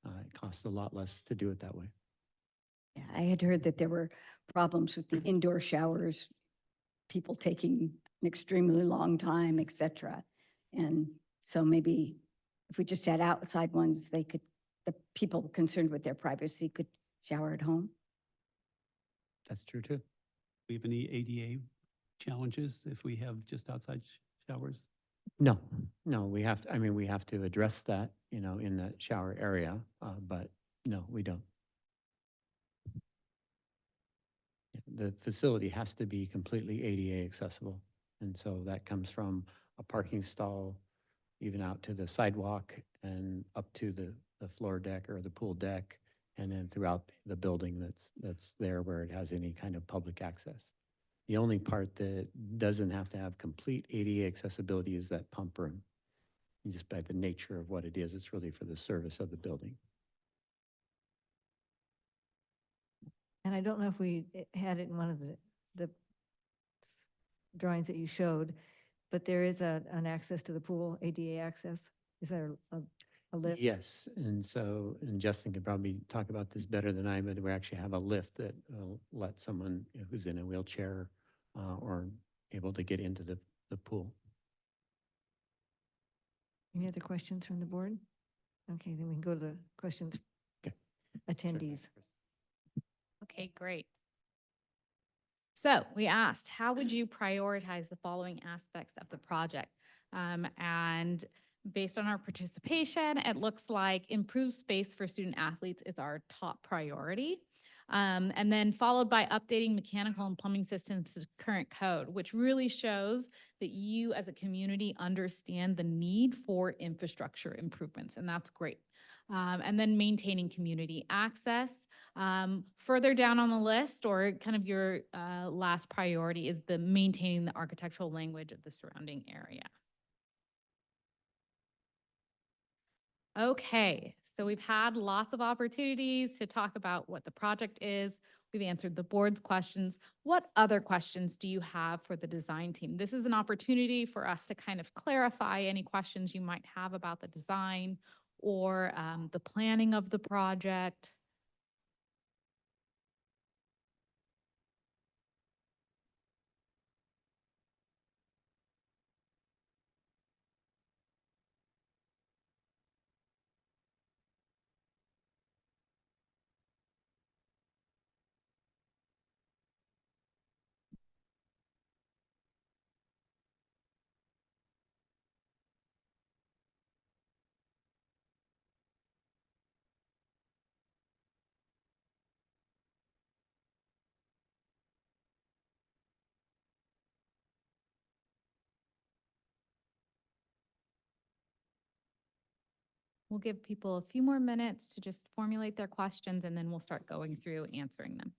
It costs a lot less to do it that way. Yeah, I had heard that there were problems with the indoor showers, people taking an extremely long time, et cetera. And so maybe if we just had outside ones, the people concerned with their privacy could shower at home. That's true too. Do we have any ADA challenges if we have just outside showers? No, we have to, we have to address that, in the shower area, but no, we don't. The facility has to be completely ADA accessible. And so that comes from a parking stall, even out to the sidewalk and up to the floor deck or the pool deck, and then throughout the building that's there where it has any kind of public access. The only part that doesn't have to have complete ADA accessibility is that pump room. And just by the nature of what it is, it's really for the service of the building. And I don't know if we had it in one of the drawings that you showed, but there is an access to the pool, ADA access. Is there a lift? Yes, and so, and Justin could probably talk about this better than I, but we actually have a lift that will let someone who's in a wheelchair or able to get into the pool. Any other questions from the board? Okay, then we can go to the questions. Okay. Attendees. Okay, great. So we asked, how would you prioritize the following aspects of the project? And based on our participation, it looks like improved space for student athletes is our top priority. And then followed by updating mechanical and plumbing systems to current code, which really shows that you as a community understand the need for infrastructure improvements, and that's great. And then maintaining community access. Further down on the list, or kind of your last priority, is the maintaining the architectural language of the surrounding area. Okay, so we've had lots of opportunities to talk about what the project is. We've answered the board's questions. What other questions do you have for the design team? This is an opportunity for us to kind of clarify any questions you might have about the design or the planning of the project. We'll give people a few more minutes to just formulate their questions, and then we'll start going through answering them.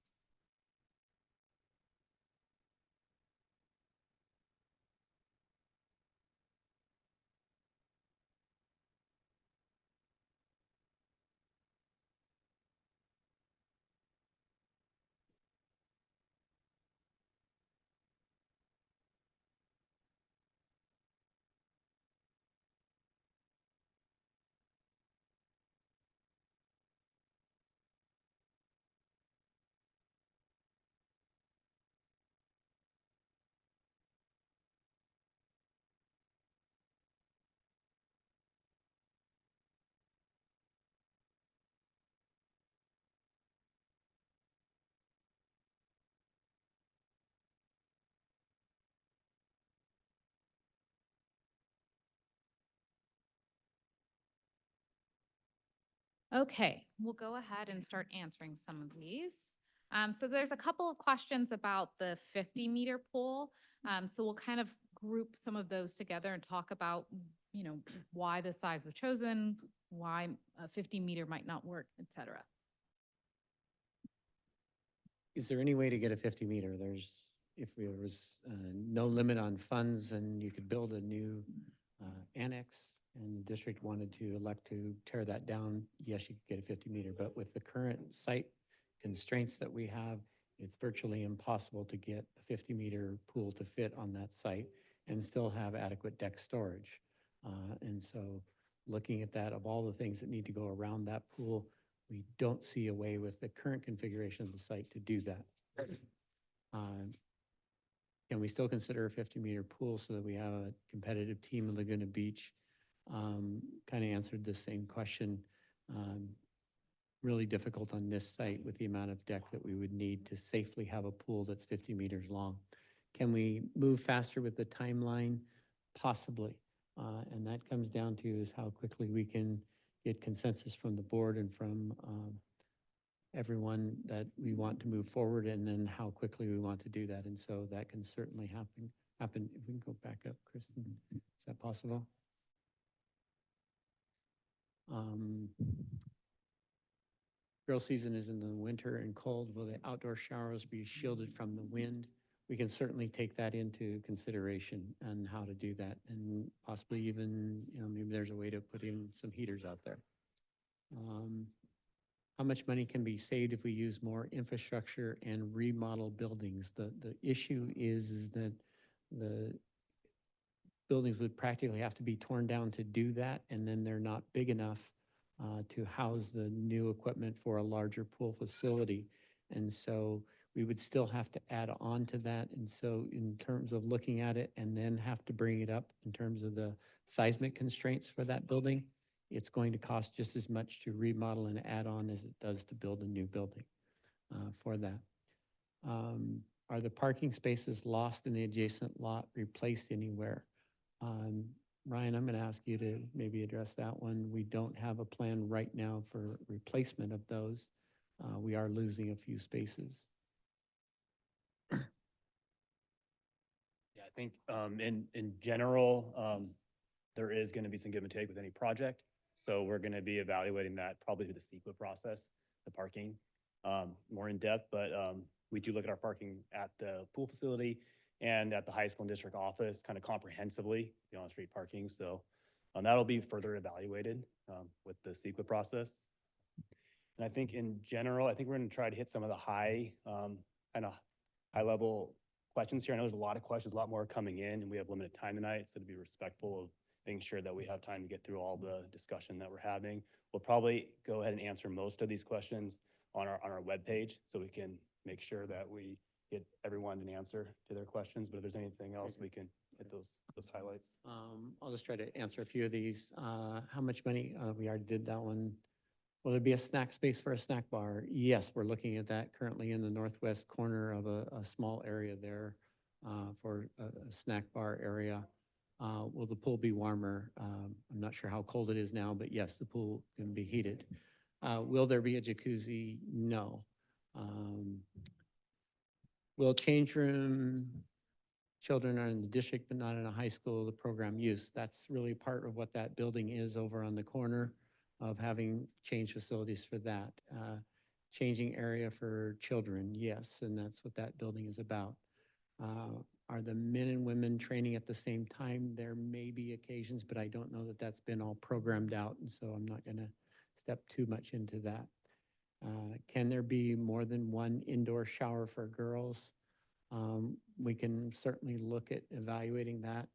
Okay, we'll go ahead and start answering some of these. So there's a couple of questions about the 50-meter pool. So we'll kind of group some of those together and talk about, why the size was chosen, why a 50-meter might not work, et cetera. Is there any way to get a 50-meter? If there was no limit on funds and you could build a new annex and the district wanted to elect to tear that down, yes, you could get a 50-meter. But with the current site constraints that we have, it's virtually impossible to get a 50-meter pool to fit on that site and still have adequate deck storage. And so looking at that, of all the things that need to go around that pool, we don't see a way with the current configuration of the site to do that. Can we still consider a 50-meter pool so that we have a competitive team in Laguna Beach? Kind of answered the same question. Really difficult on this site with the amount of deck that we would need to safely have a pool that's 50 meters long. Can we move faster with the timeline? Possibly. And that comes down to is how quickly we can get consensus from the board and from everyone that we want to move forward, and then how quickly we want to do that. And so that can certainly happen. If we can go back up, Kristen, is that possible? Girl season is in the winter and cold. Will the outdoor showers be shielded from the wind? we can certainly take that into consideration and how to do that. And possibly even, maybe there's a way to put in some heaters out there. How much money can be saved if we use more infrastructure and remodel buildings? The issue is that the buildings would practically have to be torn down to do that, and then they're not big enough to house the new equipment for a larger pool facility. And so we would still have to add on to that. And so in terms of looking at it and then have to bring it up in terms of the seismic constraints for that building, it's going to cost just as much to remodel and add on as it does to build a new building for that. Are the parking spaces lost in the adjacent lot replaced anywhere? Ryan, I'm going to ask you to maybe address that one. We don't have a plan right now for replacement of those. We are losing a few spaces. Yeah, I think in general, there is going to be some give and take with any project. So we're going to be evaluating that probably through the CEQA process, the parking more in depth. But we do look at our parking at the pool facility and at the high school and district office kind of comprehensively, the on-street parking. So that'll be further evaluated with the CEQA process. And I think in general, I think we're going to try to hit some of the high level questions here. I know there's a lot of questions, a lot more coming in, and we have limited time tonight. So to be respectful of making sure that we have time to get through all the discussion that we're having, we'll probably go ahead and answer most of these questions on our webpage, so we can make sure that we get everyone an answer to their questions. But if there's anything else, we can hit those highlights. I'll just try to answer a few of these. How much money? We already did that one. Will there be a snack space for a snack bar? Yes, we're looking at that currently in the northwest corner of a small area there for a snack bar area. Will the pool be warmer? I'm not sure how cold it is now, but yes, the pool can be heated. Will there be a jacuzzi? No. Will change room, children are in the district but not in a high school, the program use? That's really part of what that building is over on the corner, of having change facilities for that. Changing area for children, yes, and that's what that building is about. Are the men and women training at the same time? There may be occasions, but I don't know that that's been all programmed out, and so I'm not going to step too much into that. Can there be more than one indoor shower for girls? We can certainly look at evaluating that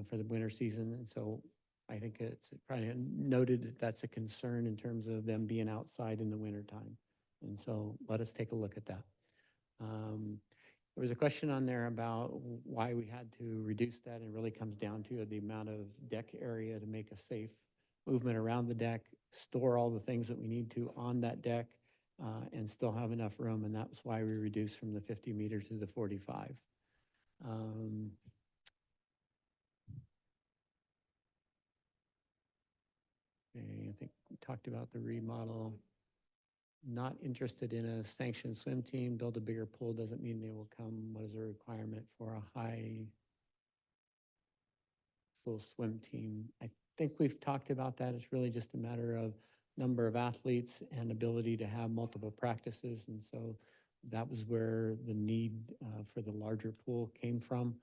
for the winter season, and so I think it's probably noted that that's a concern in terms of them being outside in the wintertime. And so let us take a look at that. There was a question on there about why we had to reduce that, and it really comes down to the amount of deck area to make a safe movement around the deck, store all the things that we need to on that deck, and still have enough room. And that's why we reduced from the 50 meters to the 45. Okay, I think we talked about the remodel. Not interested in a sanctioned swim team. Build a bigger pool doesn't mean they will come. What is the requirement for a high full swim team? I think we've talked about that. It's really just a matter of number of athletes and ability to have multiple practices. And so that was where the need for the larger pool came from,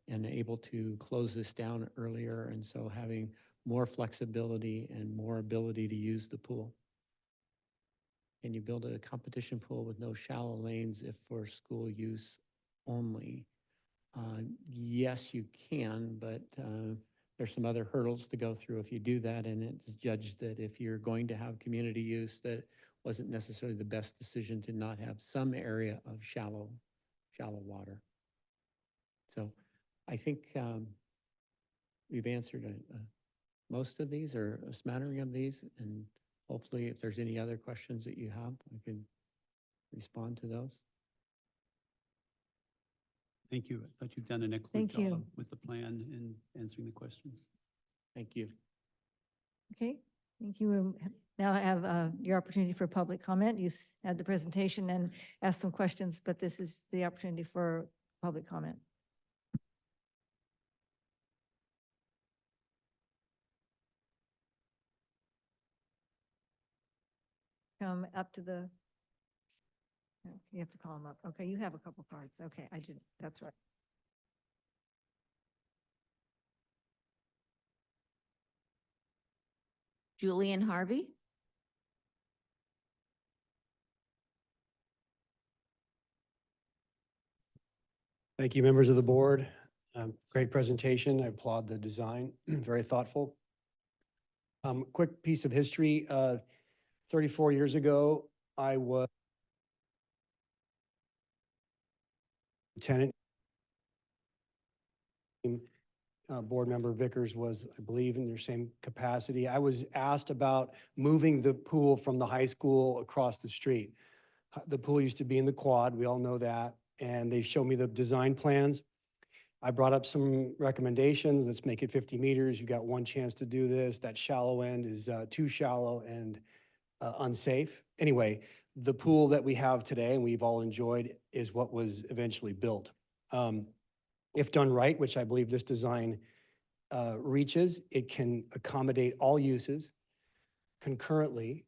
and able to close this down earlier. And so having more flexibility and more ability to use the pool. Can you build a competition pool with no shallow lanes if for school use only? Yes, you can, but there's some other hurdles to go through if you do that, and it's judged that if you're going to have community use, that wasn't necessarily the best decision to not have some area of shallow water. So I think we've answered most of these, or a smattering of these, and hopefully if there's any other questions that you have, I can respond to those. Thank you. I thought you've done an excellent Thank you. job with the plan and answering the questions. Thank you. Okay, thank you. Now I have your opportunity for public comment. You had the presentation and asked some questions, but this is the opportunity for public comment. Come up to the You have to call them up. Okay, you have a couple cards. Okay, I didn't, that's right. Julian Harvey. Thank you, members of the board. Great presentation. I applaud the design, very thoughtful. Quick piece of history. 34 years ago, I was lieutenant. Board member Vickers was, I believe, in your same capacity. I was asked about moving the pool from the high school across the street. The pool used to be in the quad, we all know that, and they showed me the design plans. I brought up some recommendations. Let's make it 50 meters. You've got one chance to do this. That shallow end is too shallow and unsafe. Anyway, the pool that we have today and we've all enjoyed is what was eventually built. If done right, which I believe this design reaches, it can accommodate all uses concurrently.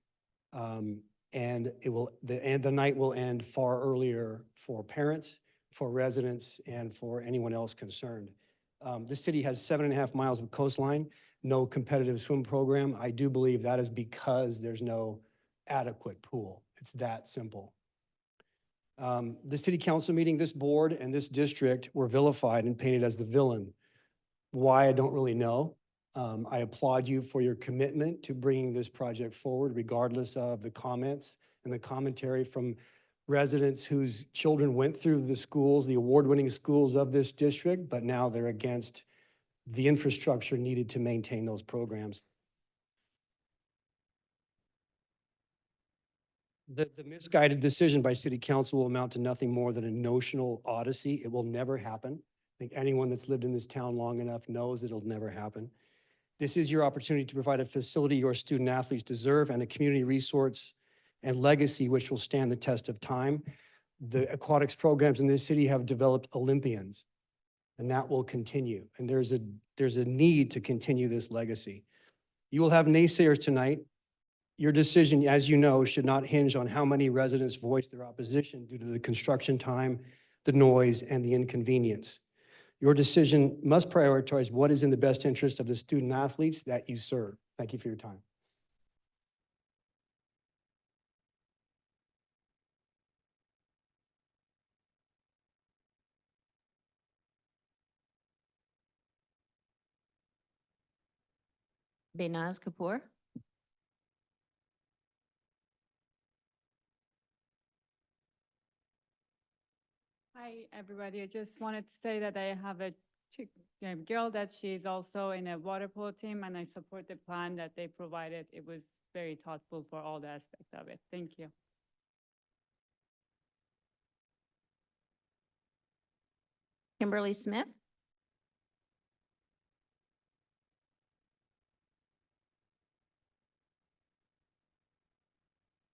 And the night will end far earlier for parents, for residents, and for anyone else concerned. This city has 7.5 miles of coastline, no competitive swim program. I do believe that is because there's no adequate pool. It's that simple. The city council meeting, this board and this district were vilified and painted as the villain. Why, I don't really know. I applaud you for your commitment to bringing this project forward, regardless of the comments and the commentary from residents whose children went through the schools, the award-winning schools of this district, but now they're against the infrastructure needed to maintain those programs. The misguided decision by city council will amount to nothing more than a notional odyssey. It will never happen. I think anyone that's lived in this town long enough knows it'll never happen. This is your opportunity to provide a facility your student athletes deserve and a community resource and legacy which will stand the test of time. The aquatics programs in this city have developed Olympians, and that will continue. And there's a need to continue this legacy. You will have naysayers tonight. Your decision, as you know, should not hinge on how many residents voice their opposition due to the construction time, the noise, and the inconvenience. Your decision must prioritize what is in the best interest of the student athletes that you serve. Thank you for your time. Benaz Kapoor. Hi, everybody. I just wanted to say that I have a girl that she is also in a water polo team, and I support the plan that they provided. It was very thoughtful for all the aspects of it. Thank you. Kimberly Smith.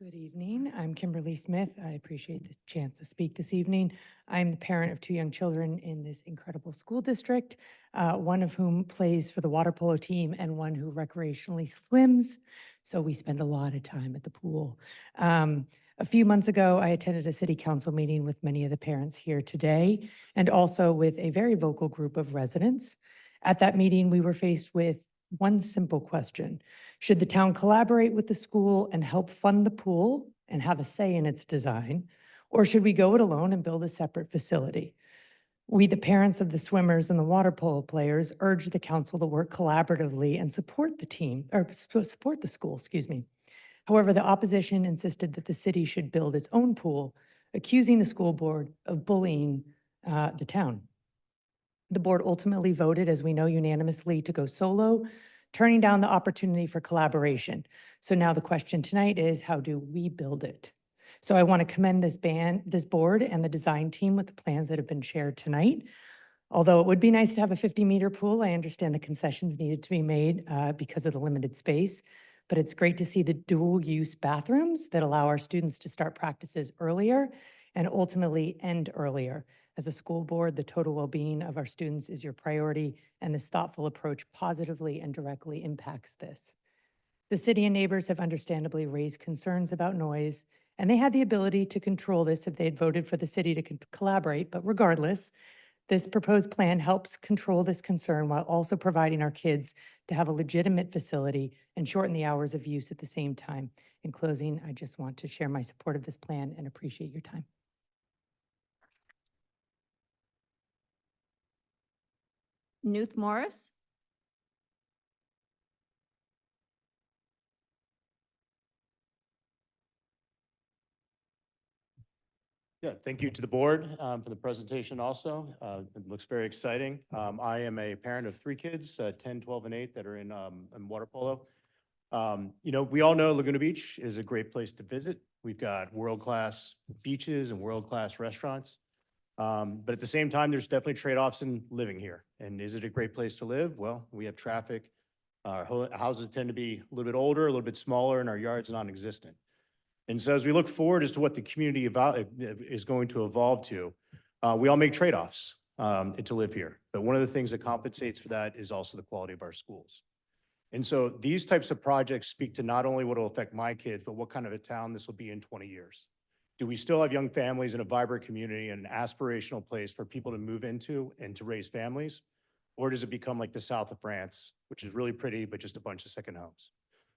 Good evening. I'm Kimberly Smith. I appreciate the chance to speak this evening. I'm the parent of 2 young children in this incredible school district, one of whom plays for the water polo team and one who recreationally swims. So we spend a lot of time at the pool. A few months ago, I attended a city council meeting with many of the parents here today and also with a very vocal group of residents. At that meeting, we were faced with one simple question. Should the town collaborate with the school and help fund the pool and have a say in its design? Or should we go it alone and build a separate facility? We, the parents of the swimmers and the water polo players, urge the council to work collaboratively and support the team, or support the school, excuse me. However, the opposition insisted that the city should build its own pool, accusing the school board of bullying the town. The board ultimately voted, as we know, unanimously to go solo, turning down the opportunity for collaboration. So now the question tonight is, how do we build it? So I want to commend this board and the design team with the plans that have been shared tonight. Although it would be nice to have a 50-meter pool, I understand the concessions needed to be made because of the limited space. But it's great to see the dual-use bathrooms that allow our students to start practices earlier and ultimately end earlier. As a school board, the total well-being of our students is your priority, and this thoughtful approach positively and directly impacts this. The city and neighbors have understandably raised concerns about noise And they had the ability to control this if they had voted for the city to collaborate. But regardless, this proposed plan helps control this concern while also providing our kids to have a legitimate facility and shorten the hours of use at the same time. In closing, I just want to share my support of this plan and appreciate your time. Newt Morris. Yeah, thank you to the board for the presentation also. It looks very exciting. I am a parent of 3 kids, 10, 12, and 8 that are in water polo. We all know Laguna Beach is a great place to visit. We've got world-class beaches and world-class restaurants. But at the same time, there's definitely trade-offs in living here. And is it a great place to live? Well, we have traffic. Our houses tend to be a little bit older, a little bit smaller, and our yards non-existent. And so as we look forward as to what the community is going to evolve to, we all make trade-offs to live here. But one of the things that compensates for that is also the quality of our schools. And so these types of projects speak to not only what will affect my kids, but what kind of a town this will be in 20 years. Do we still have young families in a vibrant community and an aspirational place for people to move into and to raise families? Or does it become like the south of France, which is really pretty, but just a bunch of second homes?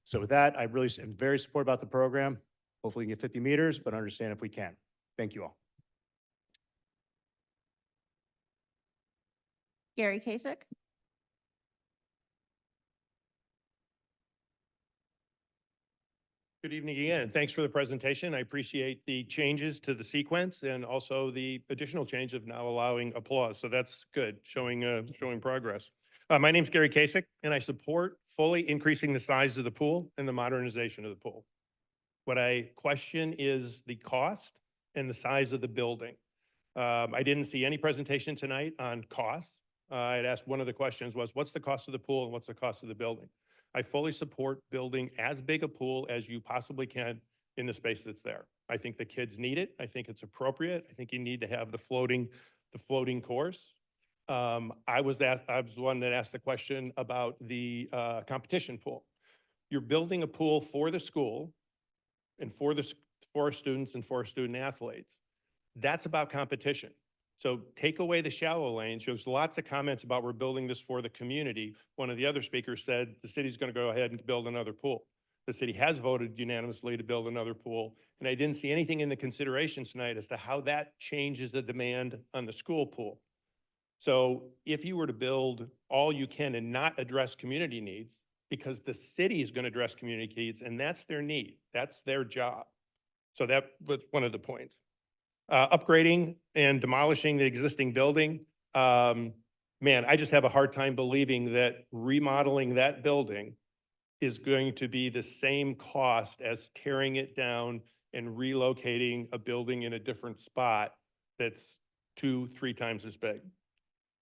So with that, I really am very supportive about the program. Hopefully we can get 50 meters, but understand if we can. Thank you all. Gary Kasich. Good evening again. Thanks for the presentation. I appreciate the changes to the sequence and also the additional change of now allowing applause. So that's good, showing progress. My name's Gary Kasich, and I support fully increasing the size of the pool and the modernization of the pool. What I question is the cost and the size of the building. I didn't see any presentation tonight on costs. I had asked one of the questions was, what's the cost of the pool and what's the cost of the building? I fully support building as big a pool as you possibly can in the space that's there. I think the kids need it. I think it's appropriate. I think you need to have the floating course. I was the one that asked the question about the competition pool. You're building a pool for the school and for our students and for our student athletes. That's about competition. So take away the shallow lanes. There's lots of comments about we're building this for the community. One of the other speakers said the city's going to go ahead and build another pool. The city has voted unanimously to build another pool. And I didn't see anything in the considerations tonight as to how that changes the demand on the school pool. So if you were to build all you can and not address community needs, because the city is going to address community needs and that's their need, that's their job. So that was one of the points. Upgrading and demolishing the existing building. Man, I just have a hard time believing that remodeling that building is going to be the same cost as tearing it down and relocating a building in a different spot that's 2-3 times as big.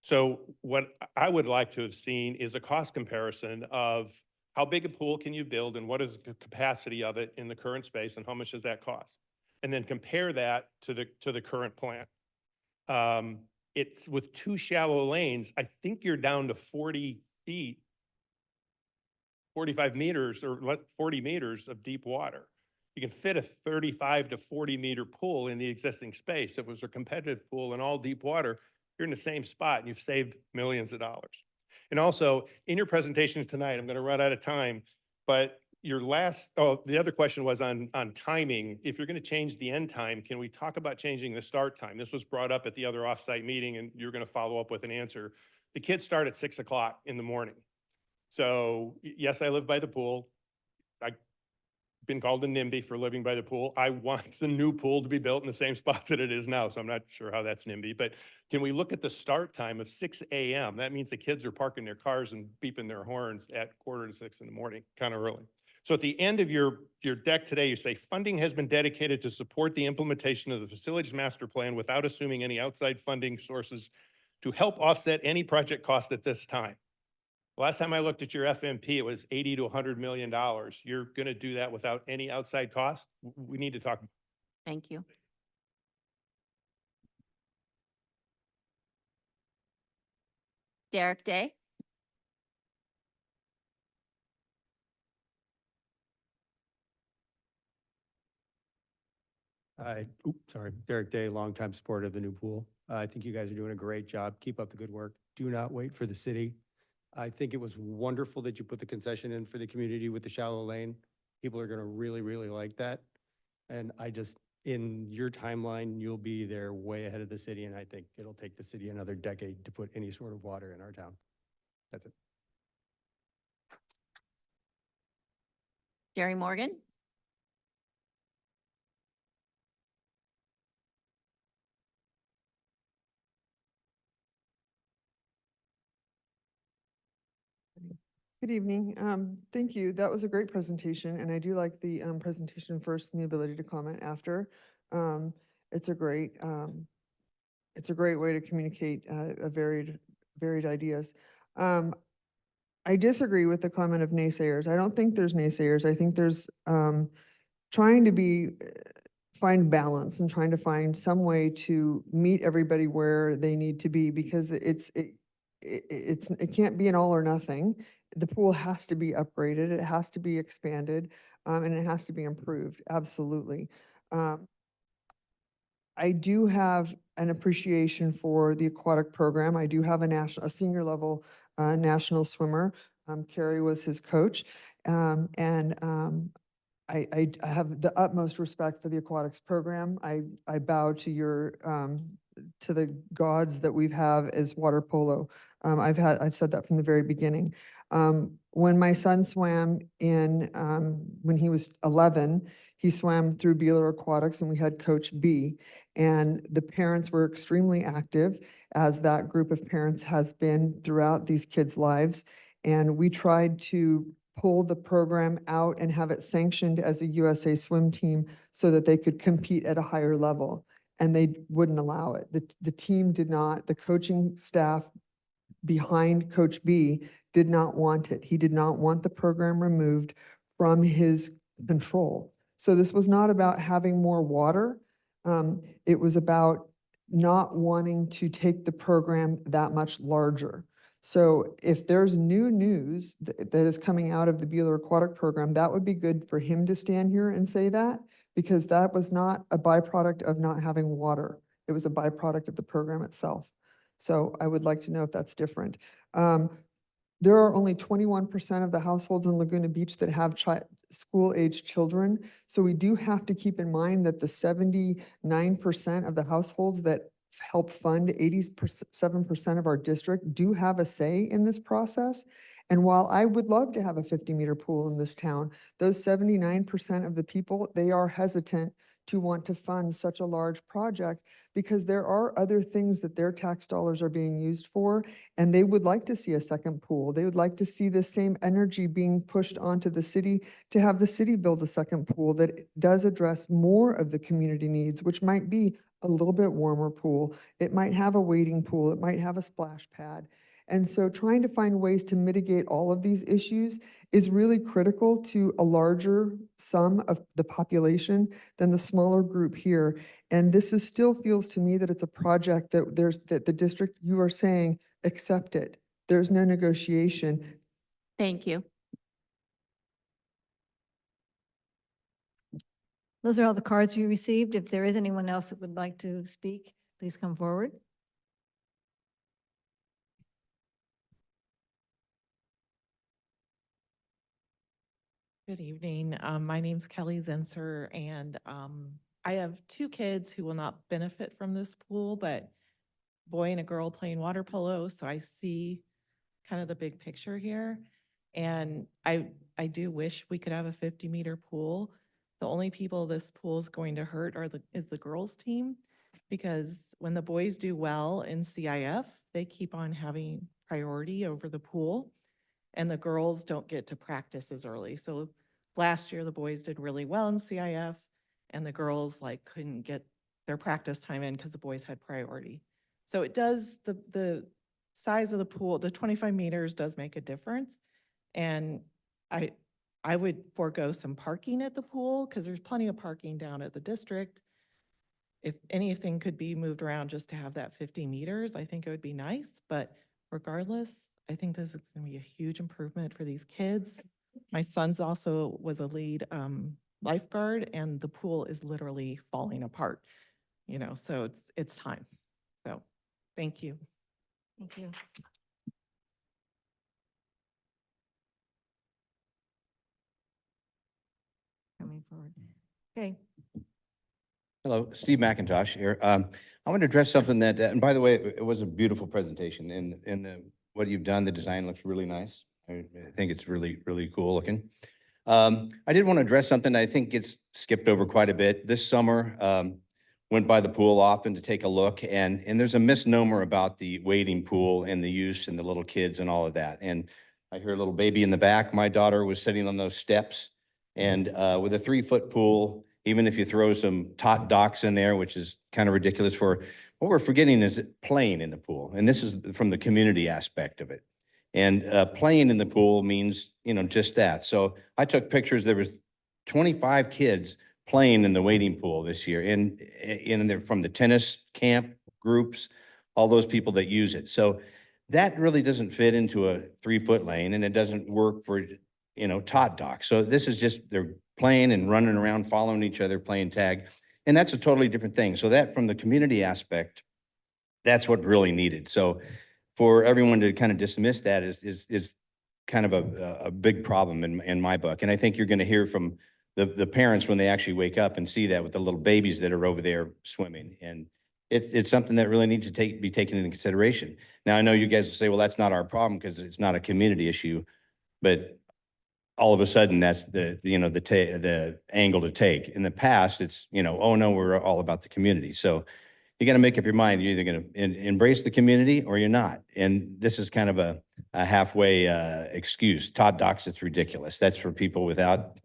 So what I would like to have seen is a cost comparison of how big a pool can you build and what is the capacity of it in the current space and how much does that cost? And then compare that to the current plan. It's with 2 shallow lanes, I think you're down to 40 feet, 45 meters or 40 meters of deep water. You can fit a 35 to 40 meter pool in the existing space. If it was a competitive pool in all deep water, you're in the same spot and you've saved millions of dollars. And also in your presentation tonight, I'm going to run out of time, but the other question was on timing. If you're going to change the end time, can we talk about changing the start time? This was brought up at the other offsite meeting and you're going to follow up with an answer. The kids start at 6 o'clock in the morning. So yes, I live by the pool. I've been called a NIMBY for living by the pool. I want the new pool to be built in the same spot that it is now. So I'm not sure how that's NIMBY, but can we look at the start time of 6 a.m.? That means the kids are parking their cars and beeping their horns at 5:45 in the morning, kind of early. So at the end of your deck today, you say funding has been dedicated to support the implementation of the facilities master plan without assuming any outside funding sources to help offset any project cost at this time. Last time I looked at your FMP, it was $80 to $100 million. You're going to do that without any outside cost? We need to talk. Thank you. Derek Day. Derek Day, longtime supporter of the new pool. I think you guys are doing a great job. Keep up the good work. Do not wait for the city. I think it was wonderful that you put the concession in for the community with the shallow lane. People are gonna really, really like that. And in your timeline, you'll be there way ahead of the city, and I think it'll take the city another decade to put any sort of water in our town. That's it. Jerry Morgan. Good evening. Thank you. That was a great presentation, and I do like the presentation first and the ability to comment after. Um, It's a great way to communicate a varied ideas. I disagree with the comment of naysayers. I don't think there's naysayers. I think there's trying to find balance and trying to find some way to meet everybody where they need to be, because it can't be an all or nothing. The pool has to be upgraded, it has to be expanded, and it has to be improved, absolutely. I do have an appreciation for the aquatic program. I do have a senior level national swimmer. Carrie was his coach. I have the utmost respect for the aquatics program. I bow to to the gods that we have as water polo. I've said that from the very beginning. When my son swam when he was 11, he swam through Beeler Aquatics, and we had Coach B. And the parents were extremely active, as that group of parents has been throughout these kids' lives. And we tried to pull the program out and have it sanctioned as a USA swim team so that they could compete at a higher level. And they wouldn't allow it. The team did not, the coaching staff behind Coach B did not want it. He did not want the program removed from his control. So this was not about having more water. It was about not wanting to take the program that much larger. So if there's new news that is coming out of the Beeler Aquatic program, that would be good for him to stand here and say that, because that was not a byproduct of not having water. It was a byproduct of the program itself. So I would like to know if that's different. There are only 21% of the households in Laguna Beach that have school-age children. So we do have to keep in mind that the 79% of the households that help fund 87% of our district do have a say in this process. And while I would love to have a 50-meter pool in this town, those 79% of the people, they are hesitant to want to fund such a large project, because there are other things that their tax dollars are being used for, and they would like to see a second pool. They would like to see the same energy being pushed onto the city to have the city build a second pool that does address more of the community needs, which might be a little bit warmer pool. It might have a wading pool. It might have a splash pad. And so trying to find ways to mitigate all of these issues is really critical to a larger sum of the population than the smaller group here. And still feels to me that it's a project that the district, you are saying, accept it. There's no negotiation. Thank you. Those are all the cards you received. If there is anyone else that would like to speak, please come forward. Good evening. My name's Kelly Zenser, and I have two kids who will not benefit from this pool, but boy and a girl playing water polo, so I see kind of the big picture here. And I do wish we could have a 50-meter pool. The only people this pool is going to hurt is the girls' team, because when the boys do well in CIF, they keep on having priority over the pool, and the girls don't get to practice as early. So last year, the boys did really well in CIF, and the girls couldn't get their practice time in because the boys had priority. So it does, the size of the pool, the 25 meters does make a difference. And I would forego some parking at the pool, because there's plenty of parking down at the district. If anything could be moved around just to have that 50 meters, I think it would be nice. But regardless, I think this is going to be a huge improvement for these kids. My son's also was a lead lifeguard and the pool is literally falling apart. So it's time. So, thank you. Thank you. Coming forward. Okay, Hello, Steve McIntosh here. I want to address something that, and by the way, it was a beautiful presentation and what you've done, the design looks really nice. I think it's really, really cool looking. I did want to address something I think gets skipped over quite a bit. This summer, went by the pool often to take a look and there's a misnomer about the wading pool and the use and the little kids and all of that. And I hear a little baby in the back. My daughter was sitting on those steps and with a 3-foot pool, even if you throw some tot docks in there, which is kind of ridiculous for, what we're forgetting is playing in the pool. And this is from the community aspect of it. And playing in the pool means, just that. So I took pictures. There was 25 kids playing in the wading pool this year. And they're from the tennis camp groups, all those people that use it. So that really doesn't fit into a 3-foot lane and it doesn't work for, tot docks. So this is just, they're playing and running around, following each other, playing tag. And that's a totally different thing. So that from the community aspect, that's what really needed. So for everyone to kind of dismiss that is kind of a big problem in my book. And I think you're going to hear from the parents when they actually wake up and see that with the little babies that are over there swimming. And it's something that really needs to be taken into consideration. Now, I know you guys will say, well, that's not our problem because it's not a community issue, but all of a sudden that's the angle to take. In the past, it's, oh no, we're all about the community. So you got to make up your mind. You're either going to embrace the community or you're not. And this is kind of a halfway excuse. Todd Docks, it's ridiculous. That's for people without,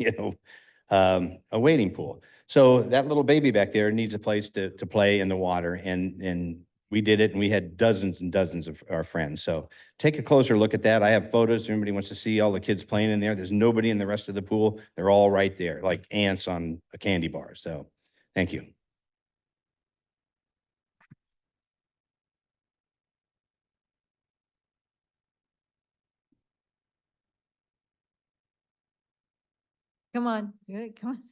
a wading pool. So that little baby back there needs a place to play in the water. And we did it and we had dozens and dozens of our friends. So take a closer look at that. I have photos. If anybody wants to see all the kids playing in there, there's nobody in the rest of the pool. They're all right there, like ants on a candy bar. So thank you. come on, come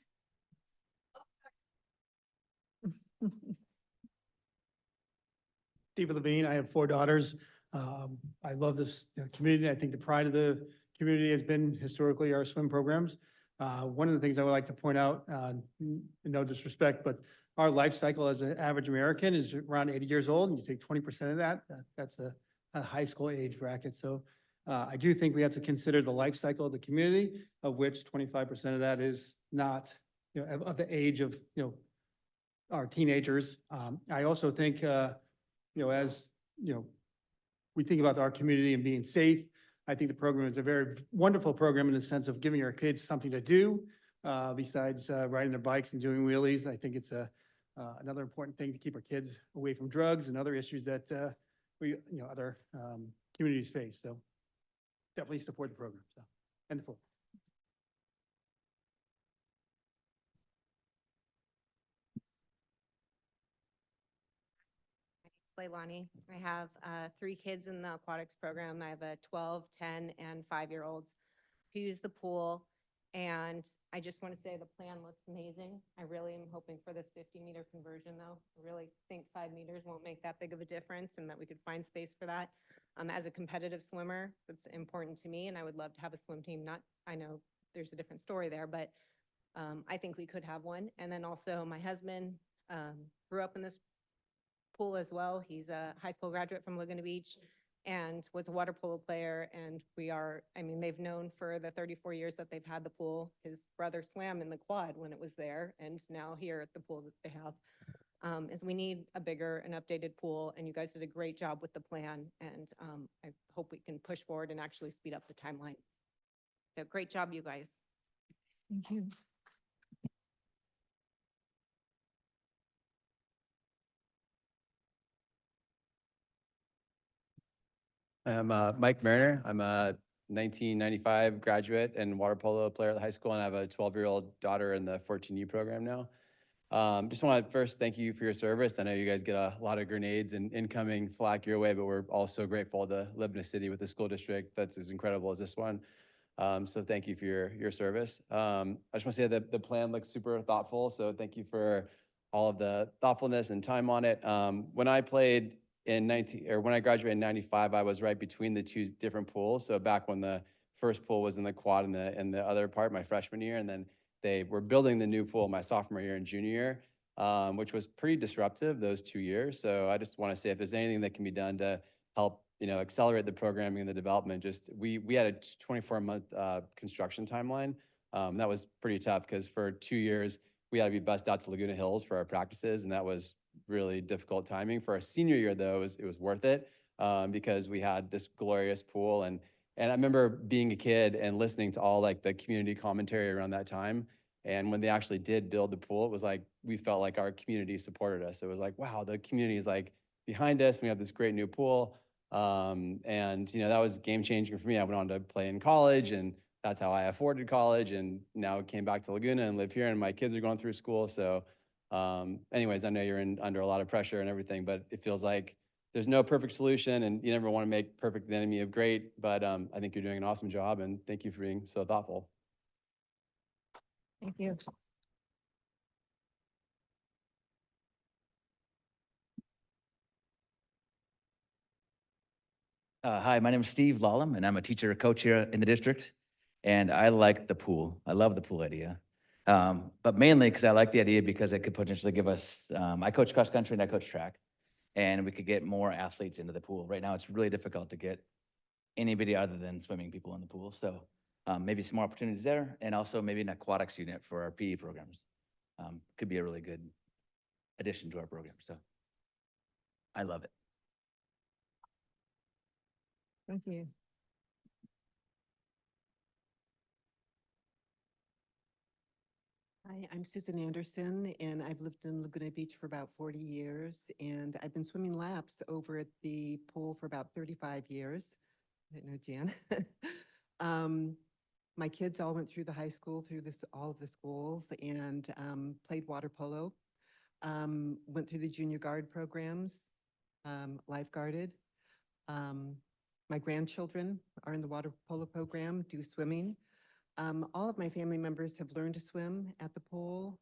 on. Steve Levine, I have 4 daughters. I love this community. I think the pride of the community has been historically our swim programs. One of the things I would like to point out, no disrespect, but our life cycle as an average American is around 80 years old, and you take 20% of that, that's a high school age bracket. So I do think we have to consider the life cycle of the community, of which 25% of that is not, of the age of, our teenagers. I also think, as, we think about our community and being safe, I think the program is a very wonderful program in the sense of giving our kids something to do besides riding their bikes and doing wheelies. I think it's another important thing to keep our kids away from drugs and other issues that other communities face. So definitely support the program. So, and the floor. Leilani. I have 3 kids in the aquatics program. I have a 12, 10, and 5-year-olds who use the pool. And I just want to say the plan looks amazing. I really am hoping for this 50-meter conversion, though. I really think 5 meters won't make that big of a difference and that we could find space for that. As a competitive swimmer, that's important to me, and I would love to have a swim team. I know there's a different story there, but I think we could have one. And then also my husband grew up in this pool as well. He's a high school graduate from Laguna Beach and was a water polo player. And they've known for the 34 years that they've had the pool. His brother swam in the quad when it was there, and now here at the pool that they have. Is we need a bigger and updated pool, and you guys did a great job with the plan. And I hope we can push forward and actually speed up the timeline. So great job, you guys. Thank you. I'm Mike Mariner. I'm a 1995 graduate and water polo player at the high school, and I have a 12-year-old daughter in the 14U program now. Just want to first thank you for your service. I know you guys get a lot of grenades and incoming flack your way, but we're all so grateful to live in a city with a school district that's as incredible as this one. So thank you for your service. I just want to say that the plan looks super thoughtful. So thank you for all of the thoughtfulness and time on it. When I played when I graduated in 95, I was right between the two different pools. So back when the first pool was in the quad and the other part my freshman year, and then they were building the new pool my sophomore year and junior year, which was pretty disruptive those 2 years. So I just want to say if there's anything that can be done to help, accelerate the programming and the development, just we had a 24-month construction timeline. That was pretty tough because for 2 years we had to be bussed out to Laguna Hills for our practices, and that was really difficult timing. For our senior year, though, it was worth it because we had this glorious pool. And I remember being a kid and listening to all like the community commentary around that time. And when they actually did build the pool, it was like we felt like our community supported us. It was like, wow, the community is like behind us. We have this great new pool. And that was game changing for me. I went on to play in college, and that's how I afforded college. And now came back to Laguna and live here, and my kids are going through school. So anyways, I know you're under a lot of pressure and everything, but it feels like there's no perfect solution, and you never want to make perfect the enemy of great. But I think you're doing an awesome job, and thank you for being so thoughtful. Thank you. Hi, my name is Steve Lallam, and I'm a teacher coach here in the district. And I like the pool. I love the pool idea. But mainly because I like the idea because it could potentially give us, I coach cross country and I coach track, and we could get more athletes into the pool. Right now, it's really difficult to get anybody other than swimming people in the pool. So maybe some more opportunities there, and also maybe an aquatics unit for our PE programs. Could be a really good addition to our program. So I love it. Thank you. Hi, I'm Susan Anderson, and I've lived in Laguna Beach for about 40 years, and I've been swimming laps over at the pool for about 35 years. I know, Jan. My kids all went through the high school, all of the schools, and played water polo. Went through the junior guard programs, lifeguarded. My grandchildren are in the water polo program, do swimming. All of my family members have learned to swim at the pool,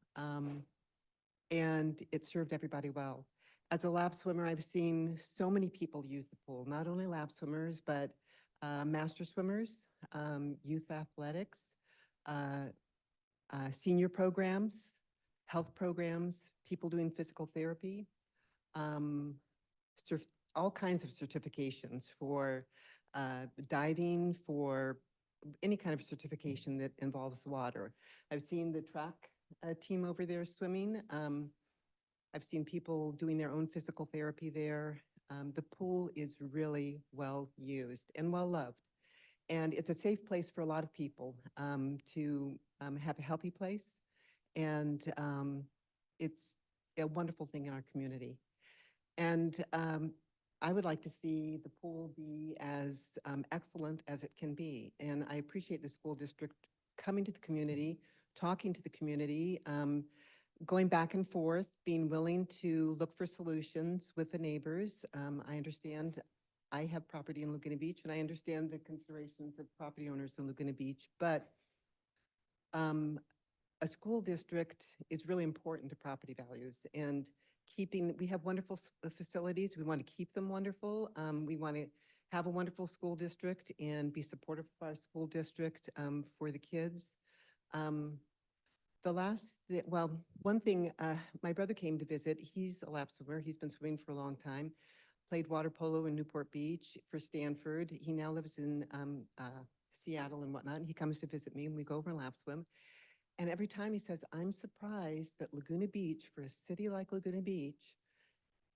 and it served everybody well. As a lap swimmer, I've seen so many people use the pool, not only lap swimmers, but master swimmers, youth athletics, senior programs, health programs, people doing physical therapy, all kinds of certifications for diving, for any kind of certification that involves water. I've seen the track team over there swimming. I've seen people doing their own physical therapy there. The pool is really well used and well loved. And it's a safe place for a lot of people to have a healthy place. And it's a wonderful thing in our community. And I would like to see the pool be as excellent as it can be. And I appreciate the school district coming to the community, talking to the community, going back and forth, being willing to look for solutions with the neighbors. I understand I have property in Laguna Beach, and I understand the considerations of property owners in Laguna Beach, but a school district is really important to property values, and we have wonderful facilities. We want to keep them wonderful. We want to have a wonderful school district and be supportive of our school district for the kids. One thing, my brother came to visit. He's a lap swimmer. He's been swimming for a long time. Played water polo in Newport Beach for Stanford. He now lives in Seattle and whatnot. And he comes to visit me, and we go over and lap swim. And every time he says, I'm surprised that Laguna Beach, for a city like Laguna Beach,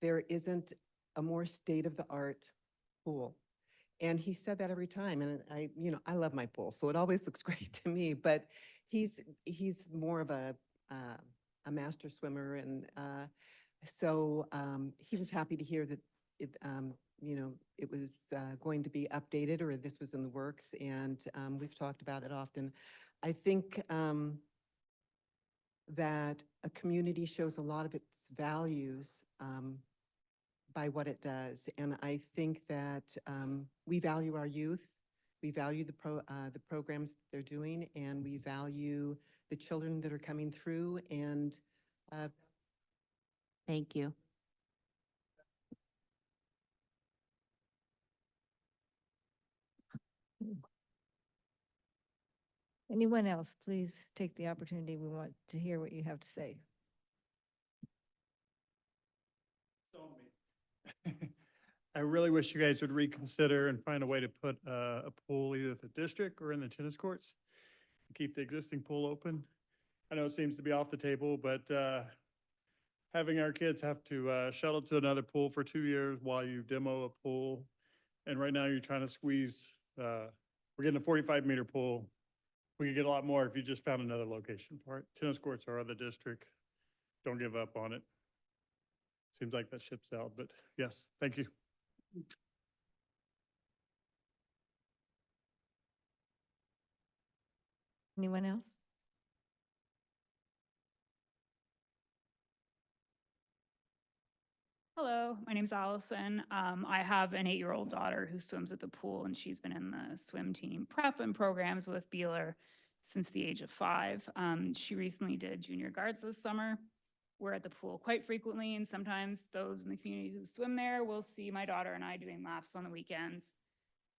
there isn't a more state-of-the-art pool. And he said that every time. And I love my pool, so it always looks great to me. But he's more of a master swimmer, and so he was happy to hear that it was going to be updated, or this was in the works. And we've talked about it often. I think that a community shows a lot of its values by what it does. And I think that we value our youth, We value the programs they're doing, and we value the children that are coming through, and Thank you. Anyone else, please take the opportunity. We want to hear what you have to say. I really wish you guys would reconsider and find a way to put a pool either at the district or in the tennis courts. Keep the existing pool open. I know it seems to be off the table, but having our kids have to shuttle to another pool for 2 years while you demo a pool. And right now you're trying to squeeze, we're getting a 45-meter pool. We could get a lot more if you just found another location for it. Tennis courts are the district. Don't give up on it. Seems like that ship's out, but yes, thank you. Anyone else? Hello, my name's Allison. I have an 8-year-old daughter who swims at the pool, and she's been in the swim team prep and programs with Beeler since the age of 5. She recently did junior guards this summer. We're at the pool quite frequently, and sometimes those in the community who swim there will see my daughter and I doing laps on the weekends,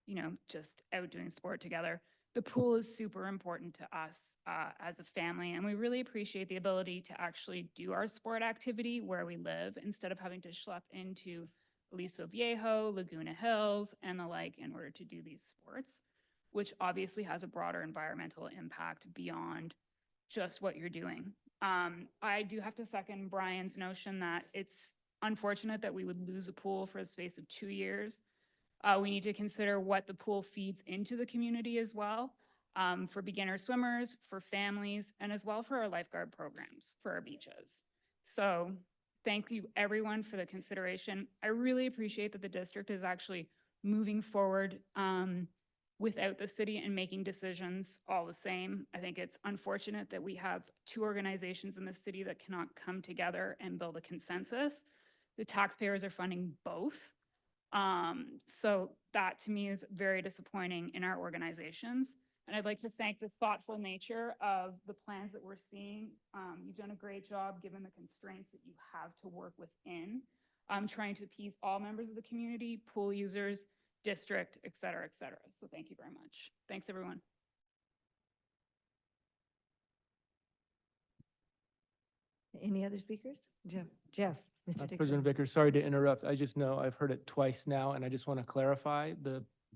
you know, just out doing sport together. The pool is super important to us as a family, and we really appreciate the ability to actually do our sport activity where we live instead of having to schlep into Aliso Viejo, Laguna Hills, and the like in order to do these sports, which obviously has a broader environmental impact beyond just what you're doing. I do have to second Brian's notion that it's unfortunate that we would lose a pool for the space of 2 years. We need to consider what the pool feeds into the community as well, for beginner swimmers, for families, and as well for our lifeguard programs for our beaches. So thank you everyone for the consideration. I really appreciate that the district is actually moving forward without the city and making decisions all the same. I think it's unfortunate that we have 2 organizations in the city that cannot come together and build a consensus. The taxpayers are funding both. So that to me is very disappointing in our organizations. And I'd like to thank the thoughtful nature of the plans that we're seeing. You've done a great job given the constraints that you have to work within, trying to appease all members of the community, pool users, district, et cetera, et cetera. So thank you very much. Thanks, everyone. Any other speakers? Jeff, Mr. Dixon. President Vickers, sorry to interrupt. I just know I've heard it twice now, and I just want to clarify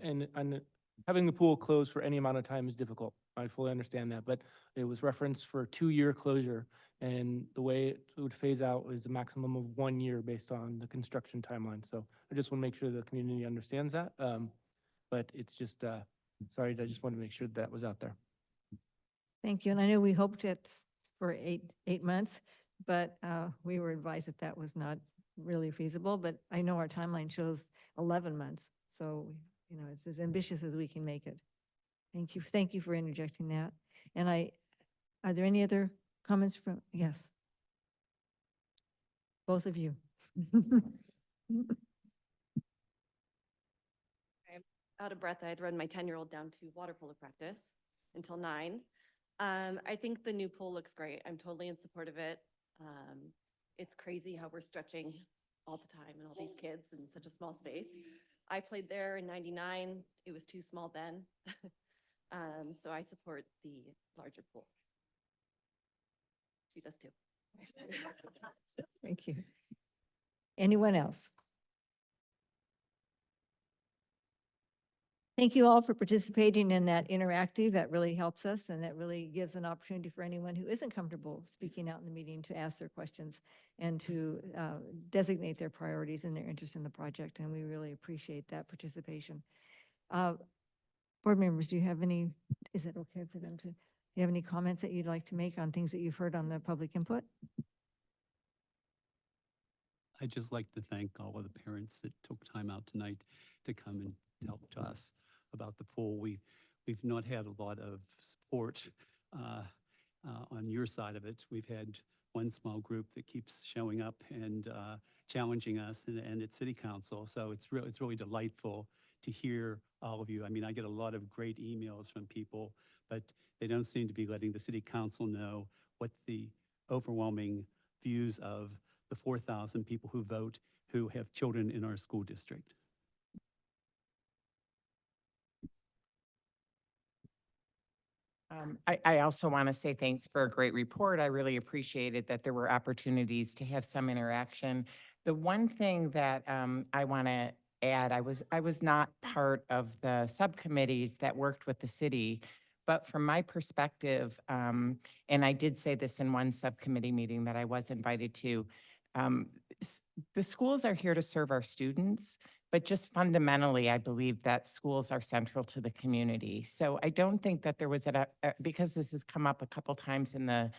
and having the pool closed for any amount of time is difficult. I fully understand that, but it was referenced for a 2-year closure, and the way it would phase out is a maximum of 1 year based on the construction timeline. So I just want to make sure the community understands that. But it's just, sorry, I just want to make sure that was out there. Thank you. And I know we hoped it's for eight months, but we were advised that that was not really feasible. But I know our timeline shows 11 months. So, you know, it's as ambitious as we can make it. Thank you. Thank you for interjecting that. And are there any other comments from, yes. Both of you. I'm out of breath. I had run my 10-year-old down to water polo practice until 9. I think the new pool looks great. I'm totally in support of it. It's crazy how we're stretching all the time and all these kids in such a small space. I played there in 99. It was too small then. So I support the larger pool. She does too. Thank you. Anyone else? Thank you all for participating in that interactive. That really helps us, and that really gives an opportunity for anyone who isn't comfortable speaking out in the meeting to ask their questions and to designate their priorities and their interest in the project. And we really appreciate that participation. Board members, do you have any, is it okay for them to, do you have any comments that you'd like to make on things that you've heard on the public input? I'd just like to thank all of the parents that took time out tonight to come and help to us about the pool. We've not had a lot of support on your side of it. We've had one small group that keeps showing up and challenging us, and at City Council. So it's really delightful to hear all of you. I mean, I get a lot of great emails from people, but they don't seem to be letting the city council know what the overwhelming views of the 4,000 people who vote who have children in our school district. I also want to say thanks for a great report. I really appreciated that there were opportunities to have some interaction. The one thing that I want to add, I was not part of the subcommittees that worked with the city, but from my perspective, and I did say this in one subcommittee meeting that I was invited to, the schools are here to serve our students. But just fundamentally, I believe that schools are central to the community. So I don't think that there was because this has come up a couple times in the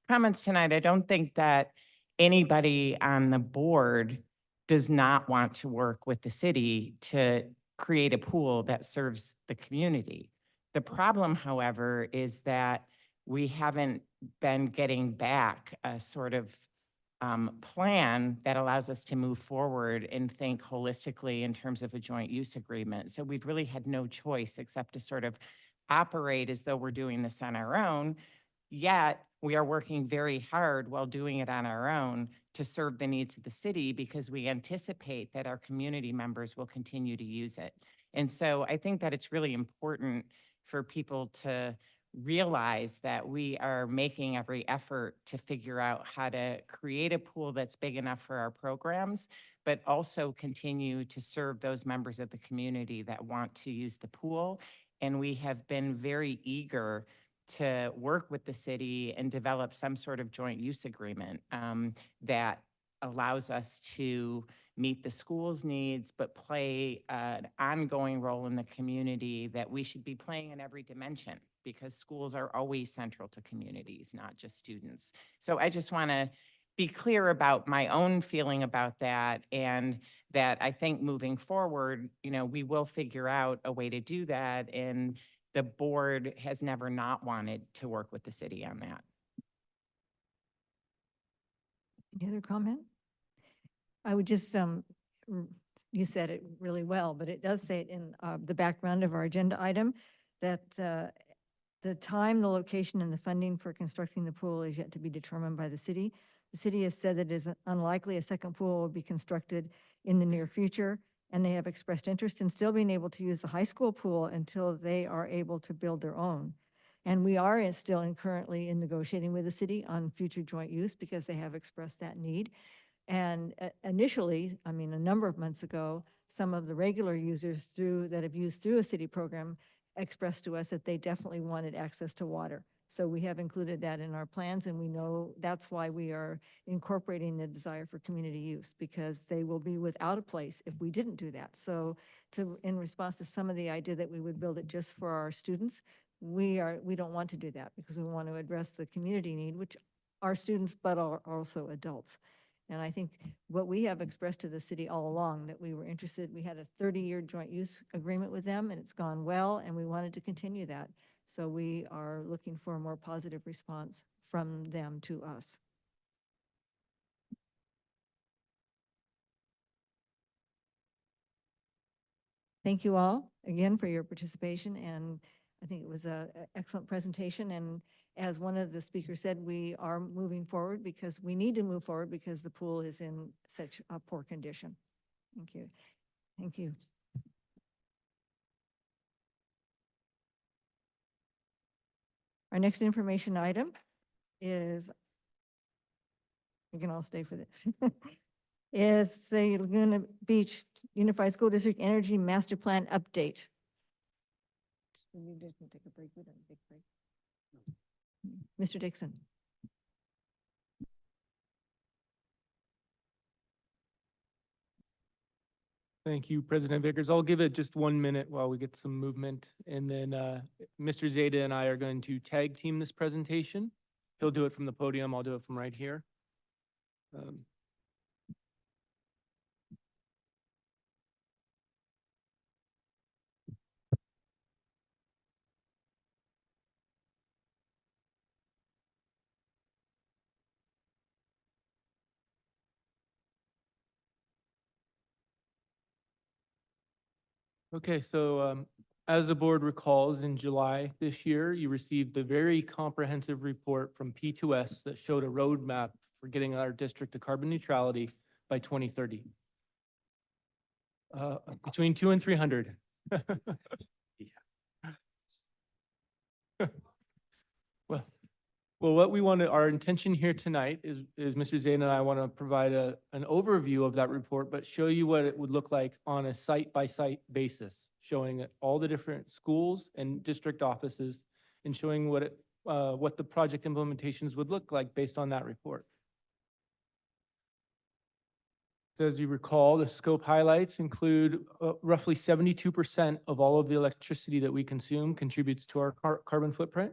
comments tonight, I don't think that anybody on the board does not want to work with the city to create a pool that serves the community. The problem, however, is that we haven't been getting back a sort of plan that allows us to move forward and think holistically in terms of a joint use agreement. So we've really had no choice except to sort of operate as though we're doing this on our own, yet we are working very hard while doing it on our own to serve the needs of the city because we anticipate that our community members will continue to use it. And so I think that it's really important for people to realize that we are making every effort to figure out how to create a pool that's big enough for our programs, but also continue to serve those members of the community that want to use the pool. And we have been very eager to work with the city and develop some sort of joint use agreement that allows us to meet the school's needs, but play an ongoing role in the community that we should be playing in every dimension, because schools are always central to communities, not just students. So I just want to be clear about my own feeling about that, and that I think moving forward, we will figure out a way to do that. And the board has never not wanted to work with the city on that. Any other comment? I would just, you said it really well, but it does say it in the background of our agenda item that the time, the location, and the funding for constructing the pool is yet to be determined by the city. The city has said that it is unlikely a second pool will be constructed in the near future, and they have expressed interest in still being able to use the high school pool until they are able to build their own. And we are still currently in negotiating with the city on future joint use because they have expressed that need. And initially, I mean, a number of months ago, some of the regular users that have used through a city program expressed to us that they definitely wanted access to water. So we have included that in our plans, and we know that's why we are incorporating the desire for community use, because they will be without a place if we didn't do that. So in response to some of the idea that we would build it just for our students, we don't want to do that because we want to address the community need, which are students, but are also adults. And I think what we have expressed to the city all along, that we were interested, we had a 30-year joint use agreement with them, and it's gone well, and we wanted to continue that. So we are looking for a more positive response from them to us. Thank you all again for your participation, and I think it was an excellent presentation. And as one of the speakers said, we are moving forward because we need to move forward because the pool is in such a poor condition. Thank you. Thank you. Our next information item is, you can all stay for this, is the Laguna Beach Unified School District Energy Master Plan Update. We just take a break. We don't take a break. Mr. Dixon. Thank you, President Vickers. I'll give it just 1 minute while we get some movement. And then Mr. Zeta and I are going to tag team this presentation. He'll do it from the podium. I'll do it from right here. Okay, so as the board recalls, in July this year, you received the very comprehensive report from P2S that showed a roadmap for getting our district to carbon neutrality by 2030. Between 200 and 300. Well, what we want to, our intention here tonight is Mr. Zaid and I want to provide an overview of that report, but show you what it would look like on a site-by-site basis, showing all the different schools and district offices and showing what the project implementations would look like based on that report. So as you recall, the scope highlights include roughly 72% of all of the electricity that we consume contributes to our carbon footprint,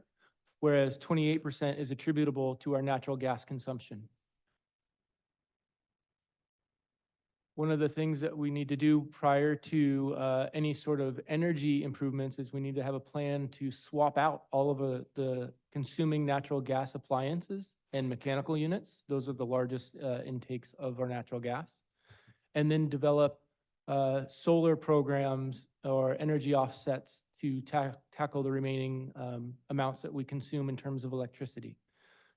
whereas 28% is attributable to our natural gas consumption. One of the things that we need to do prior to any sort of energy improvements is we need to have a plan to swap out all of the consuming natural gas appliances and mechanical units. Those are the largest intakes of our natural gas. And then develop solar programs or energy offsets to tackle the remaining amounts that we consume in terms of electricity.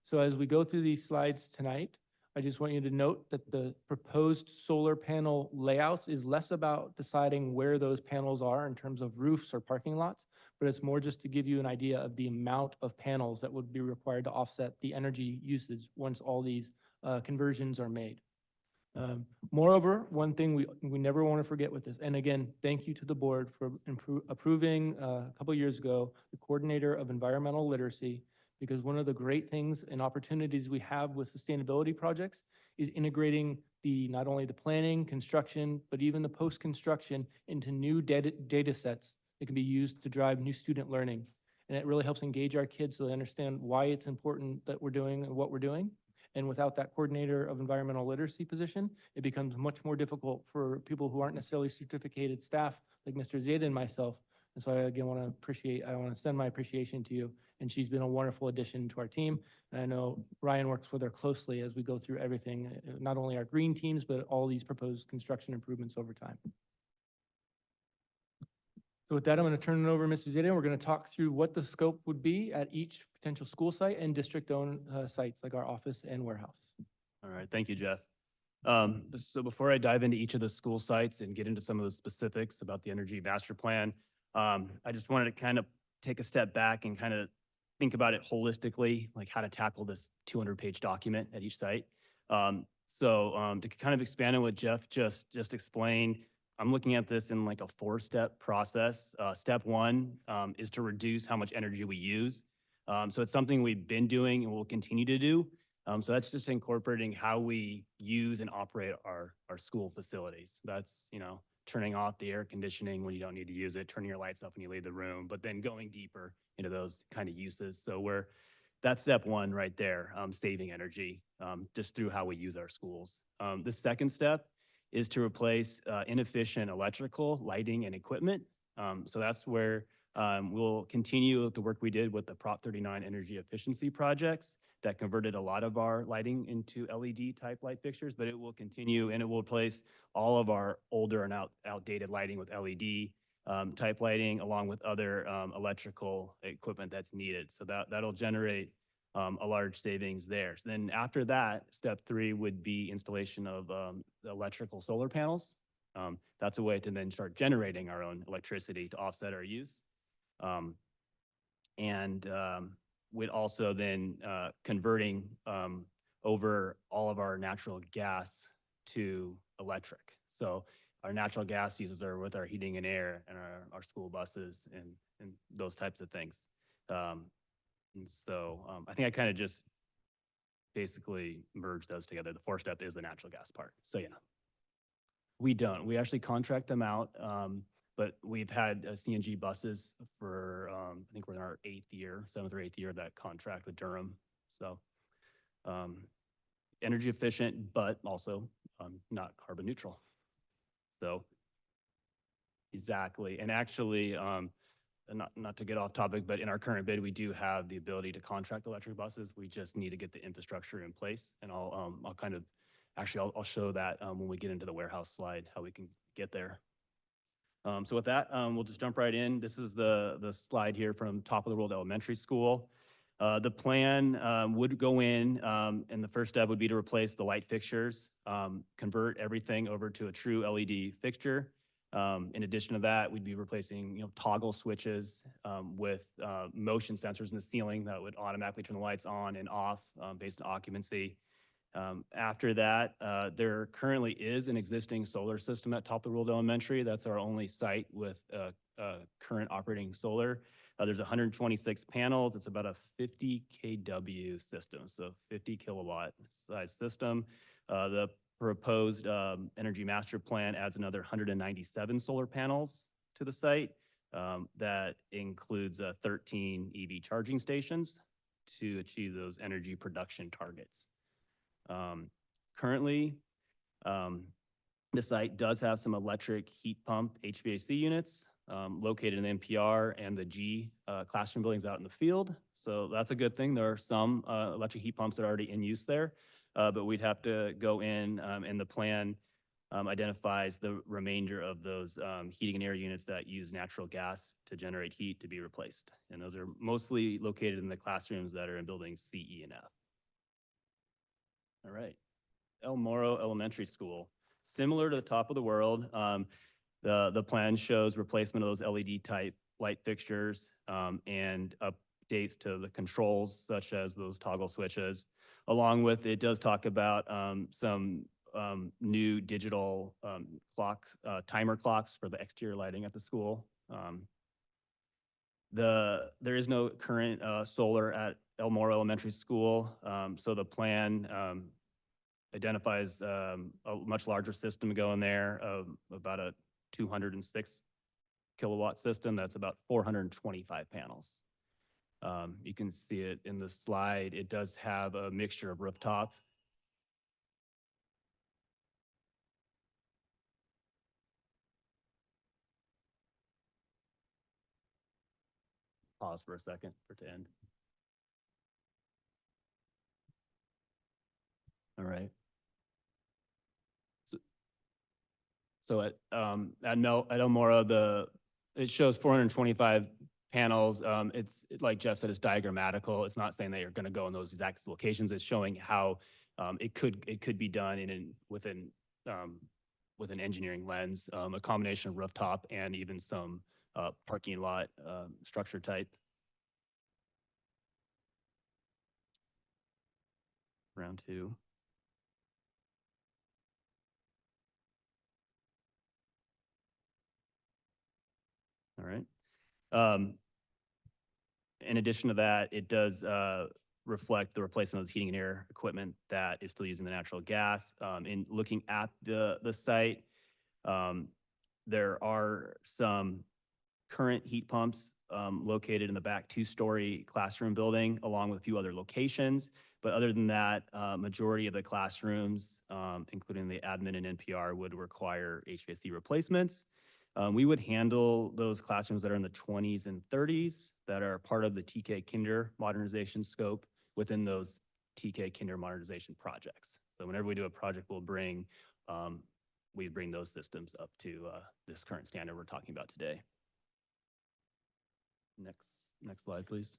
So as we go through these slides tonight, I just want you to note that the proposed solar panel layouts is less about deciding where those panels are in terms of roofs or parking lots, but it's more just to give you an idea of the amount of panels that would be required to offset the energy usage once all these conversions are made. Moreover, one thing we never want to forget with this, and again, thank you to the board for approving a couple years ago the coordinator of environmental literacy, because one of the great things and opportunities we have with sustainability projects is integrating not only the planning, construction, but even the post-construction into new data sets that can be used to drive new student learning. And it really helps engage our kids so they understand why it's important that we're doing and what we're doing. And without that coordinator of environmental literacy position, it becomes much more difficult for people who aren't necessarily certificated staff like Mr. Zaid and myself. And so I again want to extend my appreciation to you. And she's been a wonderful addition to our team. And I know Ryan works with her closely as we go through everything, not only our green teams, but all these proposed construction improvements over time. So with that, I'm going to turn it over to Mr. Zaid. We're going to talk through what the scope would be at each potential school site and district-owned sites like our office and warehouse. All right, thank you, Jeff. So before I dive into each of the school sites and get into some of the specifics about the energy master plan, I just wanted to kind of take a step back and kind of think about it holistically, like how to tackle this 200-page document at each site. To kind of expand on what Jeff just explained, I'm looking at this in like a 4-step process. Step 1 is to reduce how much energy we use. So it's something we've been doing and will continue to do. So that's just incorporating how we use and operate our school facilities. That's, turning off the air conditioning when you don't need to use it, turning your lights up when you leave the room, but then going deeper into those kind of uses. So that's step 1 right there, saving energy just through how we use our schools. The second step is to replace inefficient electrical, lighting, and equipment. So that's where we'll continue the work we did with the Prop 39 energy efficiency projects that converted a lot of our lighting into LED type light fixtures, but it will continue and it will replace all of our older and outdated lighting with LED type lighting along with other electrical equipment that's needed. So that'll generate a large savings there. So then after that, step 3 would be installation of the electrical solar panels. That's a way to then start generating our own electricity to offset our use. We'd also then converting over all of our natural gas to electric. So our natural gas uses are with our heating and air and our school buses and those types of things. I think I kind of just basically merged those together. The 4th step is the natural gas part. So yeah, we don't. We actually contract them out, but we've had CNG buses for, I think we're in our 7th or 8th year of that contract with Durham. So energy efficient, but also not carbon neutral. So exactly. And actually, not to get off topic, but in our current bid, we do have the ability to contract electric buses. We just need to get the infrastructure in place. And I'll kind of, actually, I'll show that when we get into the warehouse slide, how we can get there. So with that, we'll just jump right in. This is the slide here from Top of the World Elementary School. The plan would go in, and the first step would be to replace the light fixtures, convert everything over to a true LED fixture. In addition to that, we'd be replacing, toggle switches with motion sensors in the ceiling that would automatically turn the lights on and off based on occupancy. After that, there currently is an existing solar system at Top of the World Elementary. That's our only site with current operating solar. There's 126 panels. It's about a 50 kW system, so 50 kilowatt size system. The proposed energy master plan adds another 197 solar panels to the site. That includes 13 EV charging stations to achieve those energy production targets. Currently, the site does have some electric heat pump HVAC units located in NPR and the G classroom buildings out in the field. So that's a good thing. There are some electric heat pumps that are already in use there, but we'd have to go in and the plan identifies the remainder of those heating and air units that use natural gas to generate heat to be replaced. And those are mostly located in the classrooms that are in buildings C, E, and F. All right, El Moro Elementary School. Similar to the Top of the World, the plan shows replacement of those LED type light fixtures and updates to the controls such as those toggle switches. Along with, it does talk about some new digital clocks, timer clocks for the exterior lighting at the school. There is no current solar at El Moro Elementary School, so the plan identifies a much larger system going there of about a 206 kilowatt system. That's about 425 panels. You can see it in the slide. It does have a mixture of rooftop. Pause for a second for it to end. All right. So at El Moro, it shows 425 panels. It's like Jeff said, it's diagrammatical. It's not saying that you're going to go in those exact locations. It's showing how it could be done with an engineering lens, a combination of rooftop and even some parking lot structure type. Round two. All right. In addition to that, it does reflect the replacement of those heating and air equipment that is still using the natural gas. In looking at the site, there are some current heat pumps located in the back two-story classroom building, along with a few other locations. But other than that, majority of the classrooms, including the admin and NPR, would require HVAC replacements. We would handle those classrooms that are in the 20s and 30s that are part of the TK Kinder modernization scope within those TK Kinder modernization projects. So whenever we do a project, we bring those systems up to this current standard we're talking about today. Next slide, please.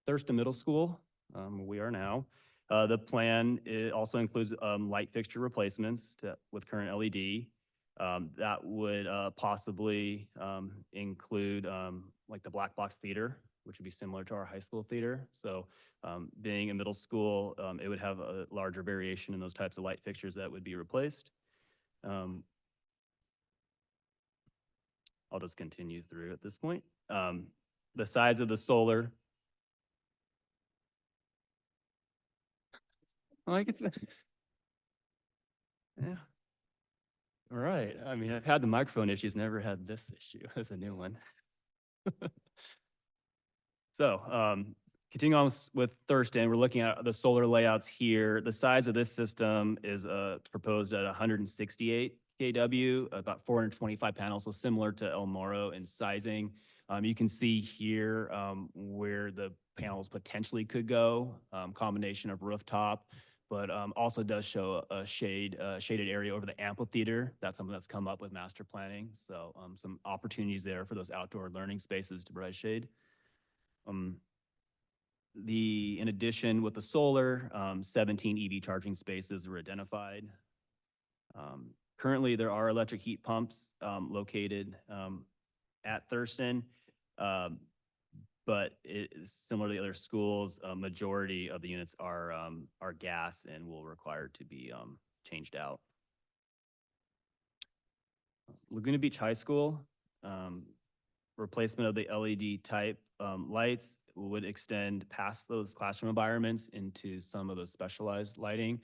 Thurston Middle School, we are now. The plan also includes light fixture replacements with current LED. That would possibly include like the black box theater, which would be similar to our high school theater. So being a middle school, it would have a larger variation in those types of light fixtures that would be replaced. I'll just continue through at this point. The sides of the solar. Like it's, yeah. All right. I mean, I've had the microphone issues, never had this issue. That's a new one. So, continuing on with Thurston, we're looking at the solar layouts here. The size of this system is proposed at 168 kW, about 425 panels, so similar to El Moro in sizing. You can see here where the panels potentially could go, combination of rooftop but also does show a shaded area over the amphitheater. That's something that's come up with master planning. So some opportunities there for those outdoor learning spaces to provide shade. In addition, with the solar, 17 EV charging spaces were identified. Currently, there are electric heat pumps located at Thurston, but it is similar to the other schools. A majority of the units are gas and will require to be changed out. Laguna Beach High School, replacement of the LED type lights would extend past those classroom environments into some of the specialized lighting.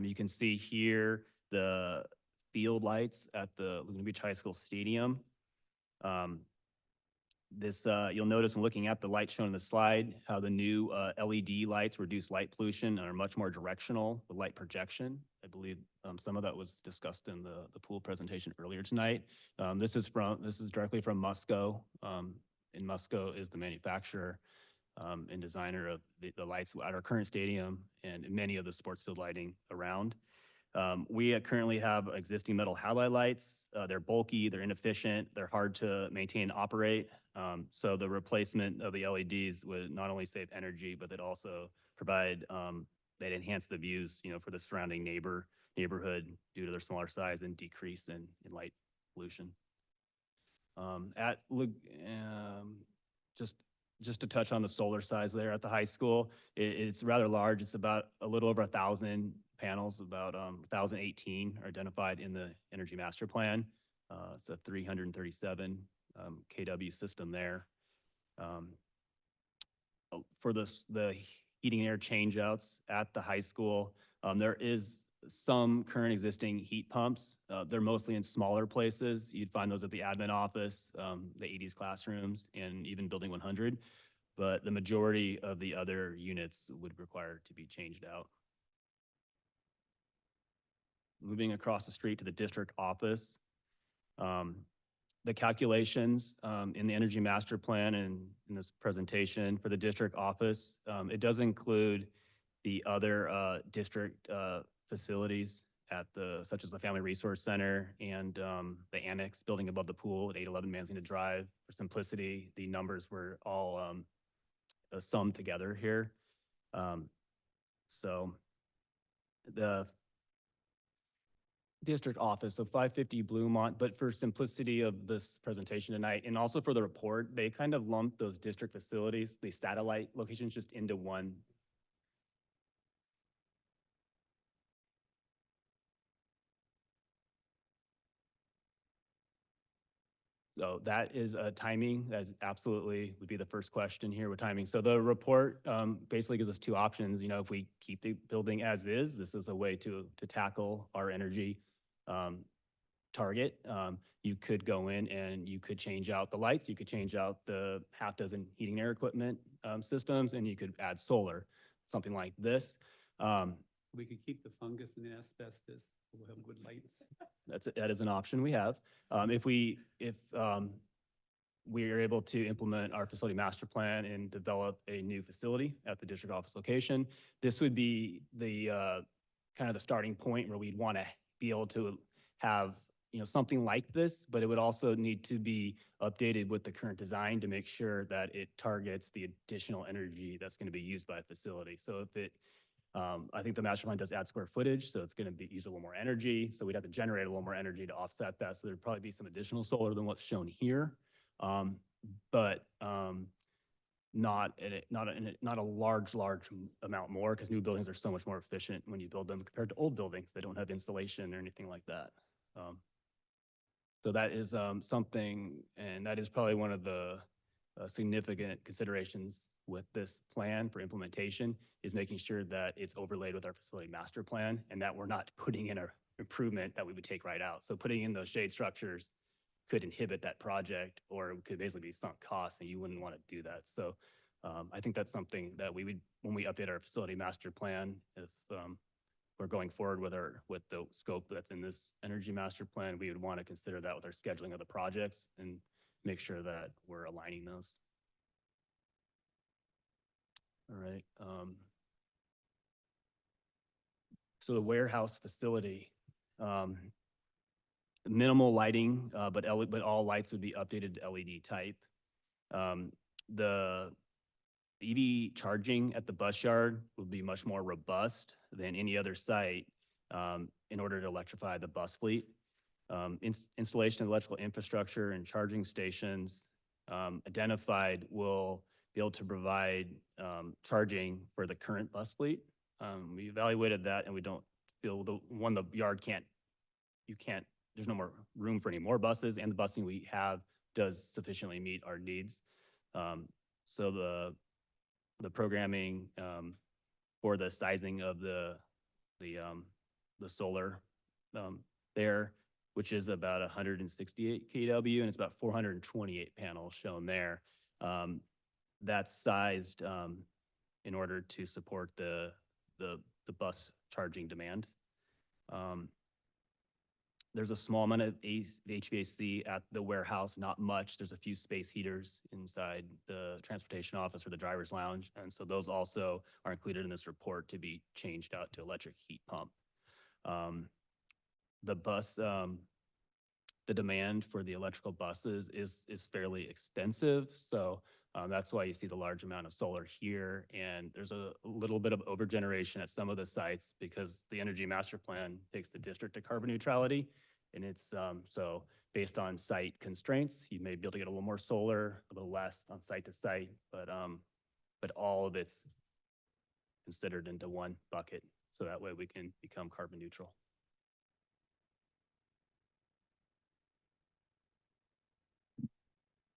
You can see here the field lights at the Laguna Beach High School Stadium. You'll notice when looking at the lights shown in the slide, how the new LED lights reduce light pollution and are much more directional with light projection. I believe some of that was discussed in the pool presentation earlier tonight. This is directly from Musco. And Musco is the manufacturer and designer of the lights at our current stadium and many of the sports field lighting around. We currently have existing metal halide lights. They're bulky, they're inefficient, they're hard to maintain and operate. So the replacement of the LEDs would not only save energy, but they'd also provide, they'd enhance the views, for the surrounding neighborhood due to their smaller size and decrease in light pollution. Just to touch on the solar size there at the high school, it's rather large. It's about a little over 1,000 panels, about 1,018 are identified in the Energy Master Plan. It's a 337 kW system there. For the heating and air changeouts at the high school, there is some current existing heat pumps. They're mostly in smaller places. You'd find those at the admin office, the 80s classrooms, and even Building 100. But the majority of the other units would require to be changed out. Moving across the street to the district office, the calculations in the Energy Master Plan and in this presentation for the district office, it does include the other district facilities such as the Family Resource Center and the annex building above the pool at 811 Manzanita Drive. For simplicity, the numbers were all summed together here. So the district office, so 550 Bluemont, but for simplicity of this presentation tonight, and also for the report, they kind of lumped those district facilities, the satellite locations, just into one. So that is timing. That is absolutely would be the first question here with timing. So the report basically gives us two options. If we keep the building as is, this is a way to tackle our energy target. You could go in and you could change out the lights. You could change out the half dozen heating and air equipment systems, and you could add solar, something like this. We could keep the fungus and the asbestos. We'll have good lights. That is an option we have. If we are able to implement our facility master plan and develop a new facility at the district office location, this would be the kind of the starting point where we'd want to be able to have something like this, but it would also need to be updated with the current design to make sure that it targets the additional energy that's going to be used by a facility. So if it I think the master plan does add square footage, so it's going to use a little more energy. So we'd have to generate a little more energy to offset that. So there'd probably be some additional solar than what's shown here, but not a large amount more, because new buildings are so much more efficient when you build them compared to old buildings. They don't have insulation or anything like that. So that is something, and that is probably one of the significant considerations with this plan for implementation, is making sure that it's overlaid with our facility master plan and that we're not putting in an improvement that we would take right out. So putting in those shade structures could inhibit that project, or it could basically be sunk costs, and you wouldn't want to do that. So I think that's something that we would, when we update our facility master plan, if we're going forward with the scope that's in this energy master plan, we would want to consider that with our scheduling of the projects and make sure that we're aligning those. All right. So the warehouse facility, minimal lighting, but all lights would be updated to LED type. The EV charging at the bus yard will be much more robust than any other site in order to electrify the bus fleet. Installation of electrical infrastructure and charging stations identified will be able to provide charging for the current bus fleet. We evaluated that and we don't feel the yard there's no more room for any more buses, and the busing we have does sufficiently meet our needs. So the programming for the sizing of the solar there, which is about 168 kW, and it's about 428 panels shown there. That's sized in order to support the bus charging demand. There's a small amount of HVAC at the warehouse, not much. There's a few space heaters inside the transportation office or the driver's lounge. And so those also are included in this report to be changed out to electric heat pump. The demand for the electrical buses is fairly extensive. So that's why you see the large amount of solar here. And there's a little bit of overgeneration at some of the sites because the Energy Master Plan takes the district to carbon neutrality. And it's so based on site constraints, you may be able to get a little more solar, a little less on site to site, but all of it's considered into one bucket. So that way we can become carbon neutral.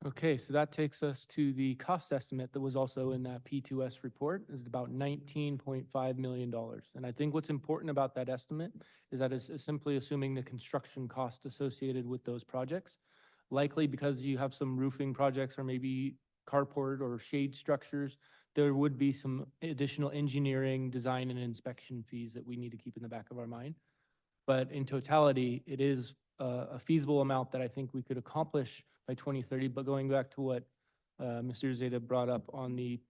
Okay, so that takes us to the cost estimate that was also in that P2S report, is about $19.5 million. And I think what's important about that estimate is that it's simply assuming the construction cost associated with those projects. Likely because you have some roofing projects or maybe carport or shade structures, there would be some additional engineering, design, and inspection fees that we need to keep in the back of our mind. But in totality, it is a feasible amount that I think we could accomplish by 2030. But going back to what Mr. Zeta brought up on the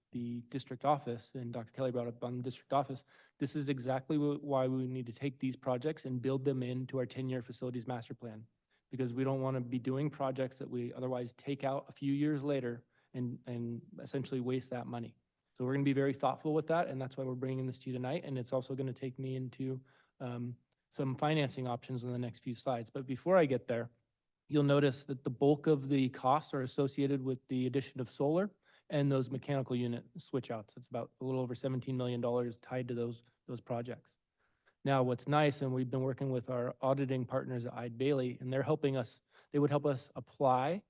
district office and Dr. Kelly brought up on the district office, this is exactly why we need to take these projects and build them into our 10-year facilities master plan. Because we don't want to be doing projects that we otherwise take out a few years later and essentially waste that money. So we're going to be very thoughtful with that, and that's why we're bringing this to you tonight. And it's also going to take me into some financing options in the next few slides. But before I get there, you'll notice that the bulk of the costs are associated with the addition of solar and those mechanical unit switch outs. It's about a little over $17 million tied to those projects. Now, what's nice, and we've been working with our auditing partners at Eide Bailly, and they're helping us, they would help us apply,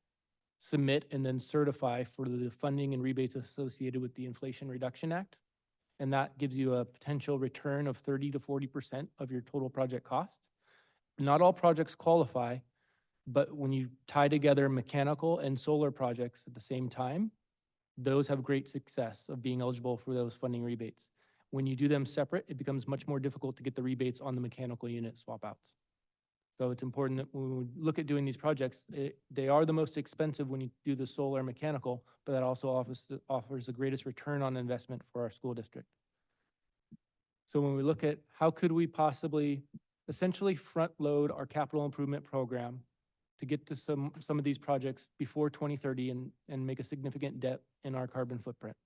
submit, and then certify for the funding and rebates associated with the Inflation Reduction Act. And that gives you a potential return of 30 to 40% of your total project cost. Not all projects qualify, but when you tie together mechanical and solar projects at the same time, those have great success of being eligible for those funding rebates. When you do them separate, it becomes much more difficult to get the rebates on the mechanical unit swap outs. So it's important that when we look at doing these projects, they are the most expensive when you do the solar mechanical, but that also offers the greatest return on investment for our school district. So when we look at how could we possibly essentially front load our capital improvement program to get to some of these projects before 2030 and make a significant dent in our carbon footprint.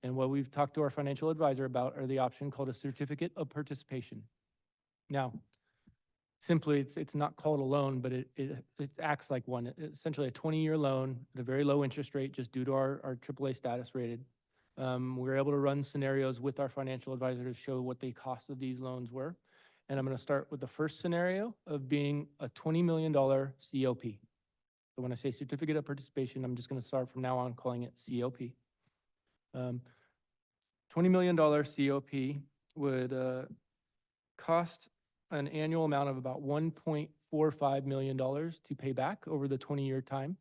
And what we've talked to our financial advisor about are the option called a certificate of participation. Now, simply, it's not called a loan, but it acts like one. It's essentially a 20-year loan at a very low interest rate just due to our AAA status rated. We were able to run scenarios with our financial advisor to show what the cost of these loans were. And I'm going to start with the first scenario of being a $20 million COP. So when I say certificate of participation, I'm just going to start from now on calling it COP. $20 million COP would cost an annual amount of about $1.45 million to pay back over the 20-year time.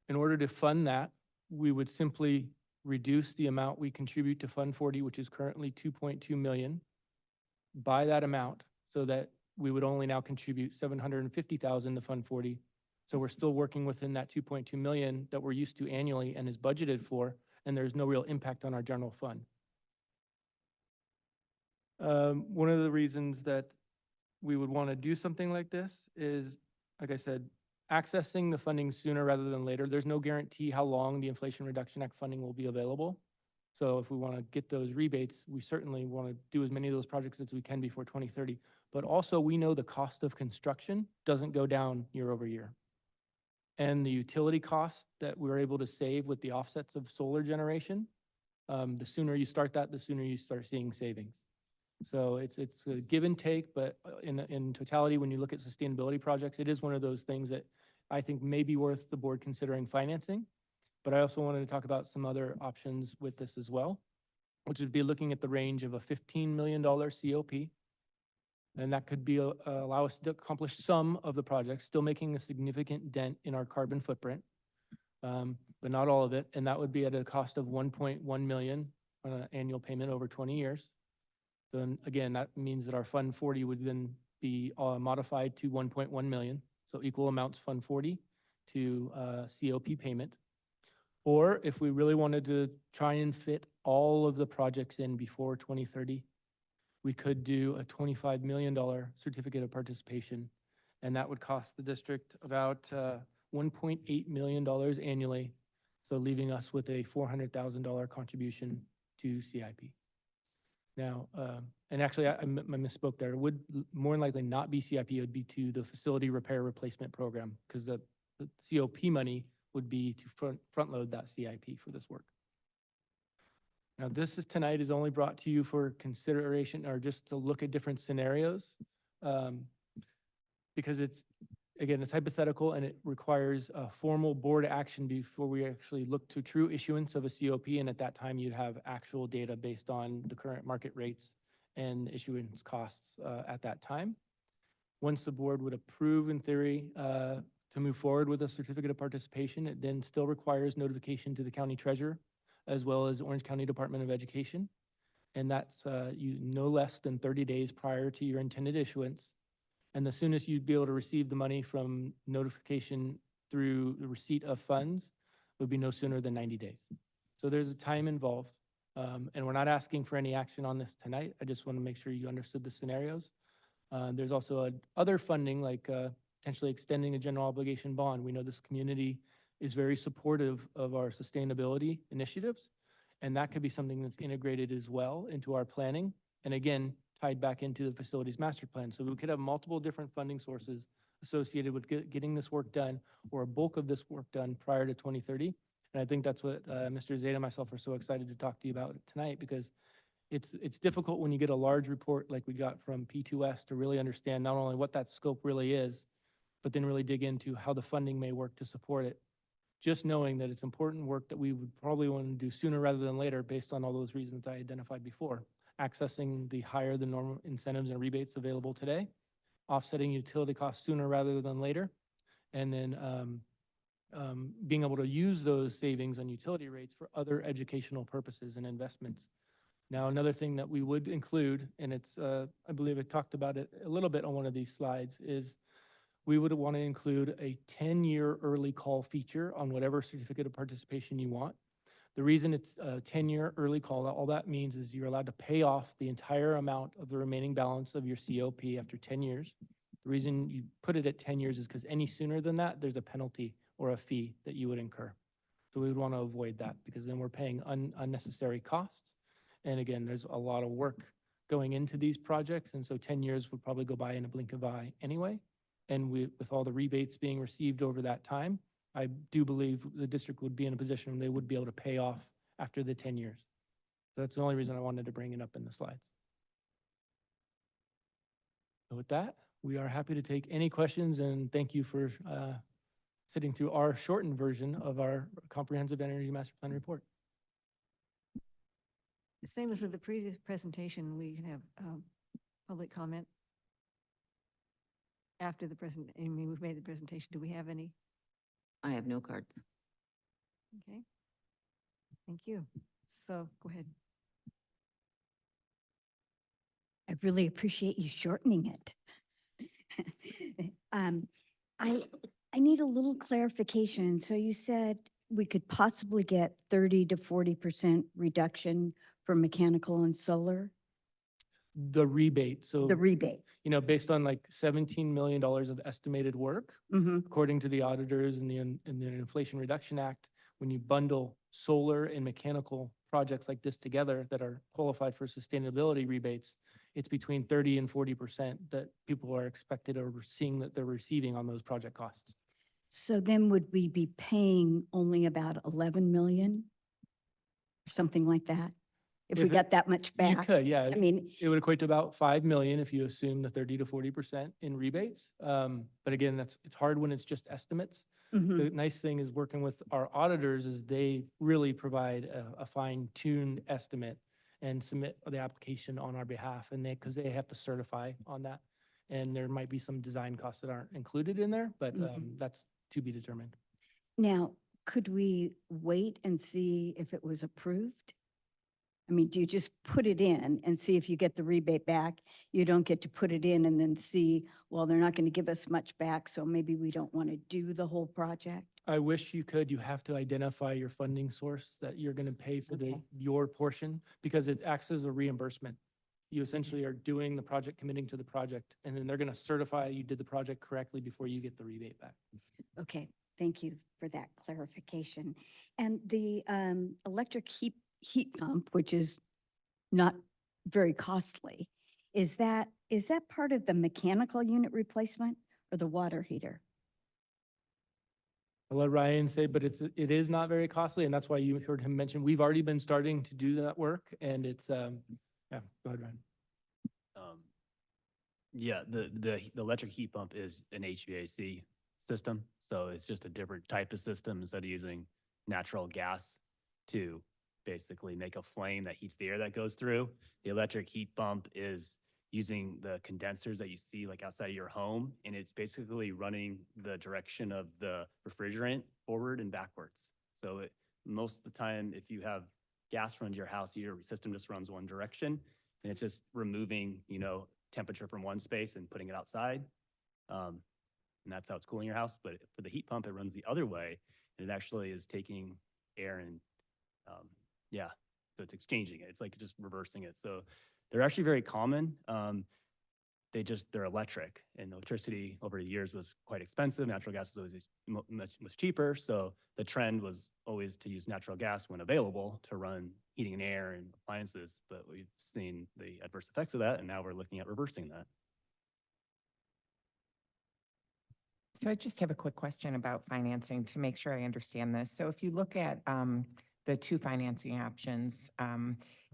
In order to fund that, we would simply reduce the amount we contribute to Fund 40, which is currently $2.2 million, by that amount, so that we would only now contribute $750,000 to Fund 40. So we're still working within that $2.2 million that we're used to annually and is budgeted for, and there's no real impact on our general fund. One of the reasons that we would want to do something like this is, like I said, accessing the funding sooner rather than later. There's no guarantee how long the Inflation Reduction Act funding will be available. So if we want to get those rebates, we certainly want to do as many of those projects as we can before 2030. But also, we know the cost of construction doesn't go down year over year. And the utility costs that we're able to save with the offsets of solar generation, the sooner you start that, the sooner you start seeing savings. So it's a give and take, but in totality, when you look at sustainability projects, it is one of those things that I think may be worth the board considering financing. But I also wanted to talk about some other options with this as well, which would be looking at the range of a $15 million COP. And that could be allow us to accomplish some of the projects, still making a significant dent in our carbon footprint, but not all of it. And that would be at a cost of 1.1 million on an annual payment over 20 years. Then again, that means that our Fund 40 would then be modified to 1.1 million. So equal amounts Fund 40 to COP payment. Or if we really wanted to try and fit all of the projects in before 2030, we could do a $25 million certificate of participation. And that would cost the district about $1.8 million annually. So leaving us with a $400,000 contribution to CIP. Now, and actually I misspoke there. It would more than likely not be CIP, it would be to the facility repair replacement program, because the COP money would be to front load that CIP for this work. Now, tonight is only brought to you for consideration or just to look at different scenarios, because it's hypothetical and it requires a formal board action before we actually look to true issuance of a COP. And at that time, you'd have actual data based on the current market rates and issuance costs at that time. Once the board would approve in theory to move forward with a certificate of participation, it then still requires notification to the county treasurer as well as Orange County Department of Education. And that's no less than 30 days prior to your intended issuance. And the soonest you'd be able to receive the money from notification through the receipt of funds would be no sooner than 90 days. So there's a time involved. And we're not asking for any action on this tonight. I just want to make sure you understood the scenarios. There's also other funding, like potentially extending a general obligation bond. We know this community is very supportive of our sustainability initiatives, and that could be something that's integrated as well into our planning. And again, tied back into the facilities master plan. So we could have multiple different funding sources associated with getting this work done, or a bulk of this work done prior to 2030. And I think that's what Mr. Zeta and myself are so excited to talk to you about tonight, because it's difficult when you get a large report like we got from P2S to really understand not only what that scope really is, but then really dig into how the funding may work to support it. Just knowing that it's important work that we would probably want to do sooner rather than later based on all those reasons I identified before. Accessing the higher than normal incentives and rebates available today, offsetting utility costs sooner rather than later, and then being able to use those savings on utility rates for other educational purposes and investments. Now, another thing that we would include, and it's, I believe I talked about it a little bit on one of these slides, is we would want to include a 10-year early call feature on whatever certificate of participation you want. The reason it's a 10-year early call, all that means is you're allowed to pay off the entire amount of the remaining balance of your COP after 10 years. The reason you put it at 10 years is because any sooner than that, there's a penalty or a fee that you would incur. So we would want to avoid that, because then we're paying unnecessary costs. And again, there's a lot of work going into these projects. And so 10 years would probably go by in a blink of an eye anyway. And with all the rebates being received over that time, I do believe the district would be in a position where they would be able to pay off after the 10 years. So that's the only reason I wanted to bring it up in the slides. So with that, we are happy to take any questions, and thank you for sitting through our shortened version of our comprehensive energy master plan report. The same as with the previous presentation, we can have public comment after the we've made the presentation. Do we have any? I have no cards. Okay. Thank you. So go ahead. I really appreciate you shortening it. I need a little clarification. So you said we could possibly get 30 to 40% reduction for mechanical and solar? The rebate, so. the rebate. You know, based on like $17 million of estimated work, Mm-hmm. according to the auditors and the Inflation Reduction Act, when you bundle solar and mechanical projects like this together that are qualified for sustainability rebates, it's between 30 and 40% that people are expected or seeing that they're receiving on those project costs. So then would we be paying only about 11 million? Or something like that? If we If it- got that much You back? could, yeah. I mean, It would equate to about 5 million if you assume the 30 to 40% in rebates. But again, it's hard when it's just estimates. mhm. The nice thing is working with our auditors is they really provide a fine-tuned estimate and submit the application on our behalf, and because they have to certify on that. And there might be some design costs that aren't included in there, but that's to be determined. Now, could we wait and see if it was approved? I mean, do you just put it in and see if you get the rebate back? You don't get to put it in and then see, well, they're not going to give us much back, so maybe we don't want to do the whole project? I wish you could. You have to identify your funding source that you're going to pay for Okay. your portion, because it acts as a reimbursement. You essentially are doing the project, committing to the project, and then they're going to certify you did the project correctly before you get the rebate back. Okay, thank you for that clarification. And the electric heat pump, which is not very costly, is that part of the mechanical unit replacement or the water heater? I'll let Ryan say, but it is not very costly, and that's why you heard him mention, we've already been starting to do that work, and it's, yeah, go ahead, Ryan. Yeah, the electric heat pump is an HVAC system, so it's just a different type of system. Instead of using natural gas to basically make a flame that heats the air that goes through, the electric heat pump is using the condensers that you see like outside of your home, and it's basically running the direction of the refrigerant forward and backwards. So most of the time, if you have gas run to your house, your system just runs one direction, and it's just removing, temperature from one space and putting it outside. And that's how it's cooling your house. But for the heat pump, it runs the other way, and it actually is taking air and, so it's exchanging it. It's like just reversing it. So they're actually very common. They're electric, and electricity over the years was quite expensive. Natural gas was always much cheaper. So the trend was always to use natural gas when available to run heating and air and appliances. But we've seen the adverse effects of that, and now we're looking at reversing that. So I just have a quick question about financing to make sure I understand this. So if you look at the two financing options,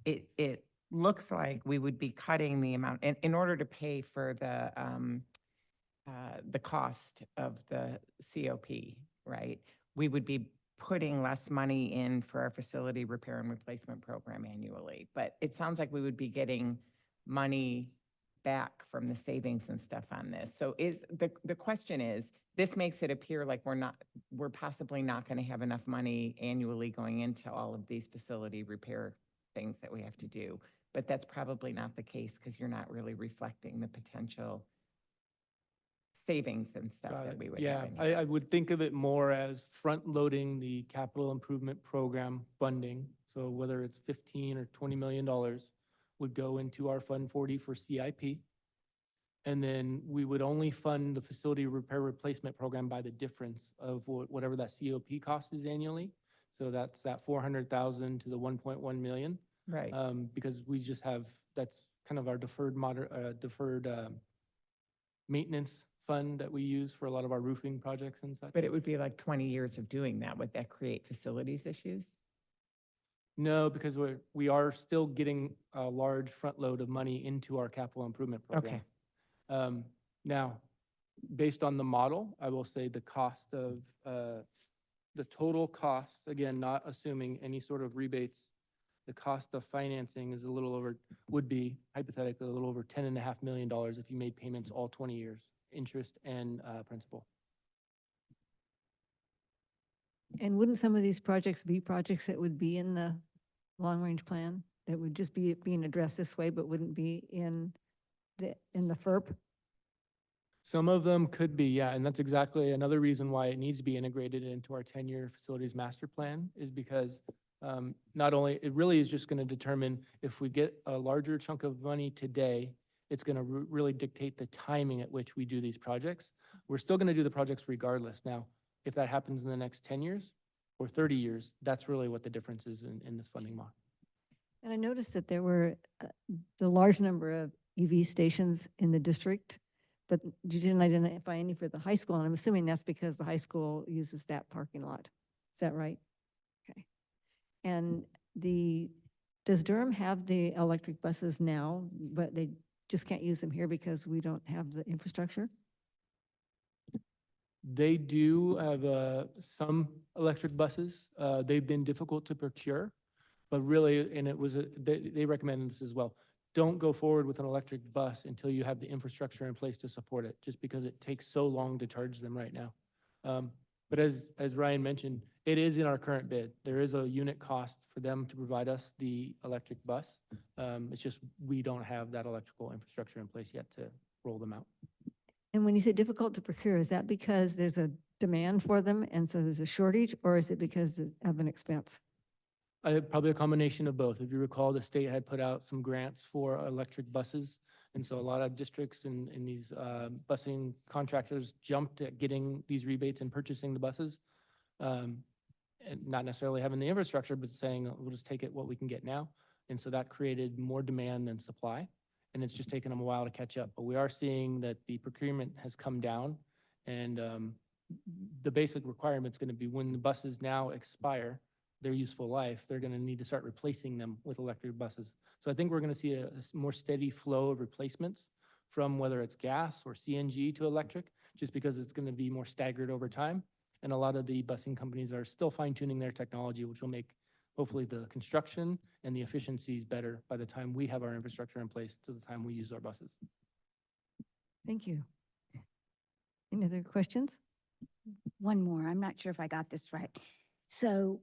it looks like we would be cutting the amount in order to pay for the cost of the COP, right? We would be putting less money in for our facility repair and replacement program annually. But it sounds like we would be getting money back from the savings and stuff on this. So the question is, this makes it appear like we're possibly not going to have enough money annually going into all of these facility repair things that we have to do. But that's probably not the case, because you're not really reflecting the potential savings and stuff Got that it. we would Yeah, have. I would think of it more as front-loading the capital improvement program funding. So whether it's 15 or $20 million would go into our Fund 40 for CIP. And then we would only fund the facility repair replacement program by the difference of whatever that COP cost is annually. So that's that 400,000 to the 1.1 million. Right. Because we just have, that's kind of our deferred maintenance fund that we use for a lot of our roofing projects and such. But it would be like 20 years of doing that. Would that create facilities issues? No, because we are still getting a large front load of money into our capital improvement program. Okay. Now, based on the model, I will say the cost of, the total cost, again, not assuming any sort of rebates, the cost of financing is would be hypothetically a little over $10.5 million if you made payments all 20 years, interest and principal. And wouldn't some of these projects be projects that would be in the long-range plan? That would just be being addressed this way, but wouldn't be in the FERP? Some of them could be, yeah, and that's exactly another reason why it needs to be integrated into our 10-year facilities master plan, is because Not only, it really is just going to determine if we get a larger chunk of money today, it's going to really dictate the timing at which we do these projects. We're still going to do the projects regardless. Now, if that happens in the next 10 years or 30 years, that's really what the difference is in this funding model. And I noticed that there were the large number of EV stations in the district, but you didn't identify any for the high school, and I'm assuming that's because the high school uses that parking lot. Is that right? Okay. And does Durham have the electric buses now, but they just can't use them here because we don't have the infrastructure? They do have some electric buses. They've been difficult to procure, but really, and it was, they recommended this as well. Don't go forward with an electric bus until you have the infrastructure in place to support it, just because it takes so long to charge them right now. But as Ryan mentioned, it is in our current bid. There is a unit cost for them to provide us the electric bus. It's just, we don't have that electrical infrastructure in place yet to roll them out. And when you say difficult to procure, is that because there's a demand for them and so there's a shortage, or is it because of an expense? Probably a combination of both. If you recall, the state had put out some grants for electric buses. And so a lot of districts and these busing contractors jumped at getting these rebates and purchasing the buses. And not necessarily having the infrastructure, but saying, we'll just take it what we can get now. And so that created more demand than supply. And it's just taken them a while to catch up. But we are seeing that the procurement has come down. And the basic requirement is going to be when the buses now expire their useful life, they're going to need to start replacing them with electric buses. So I think we're going to see a more steady flow of replacements from whether it's gas or CNG to electric, just because it's going to be more staggered over time. And a lot of the busing companies are still fine tuning their technology, which will make hopefully the construction and the efficiencies better by the time we have our infrastructure in place to the time we use our buses. Thank you. Any other questions? One more. I'm not sure if I got this right. So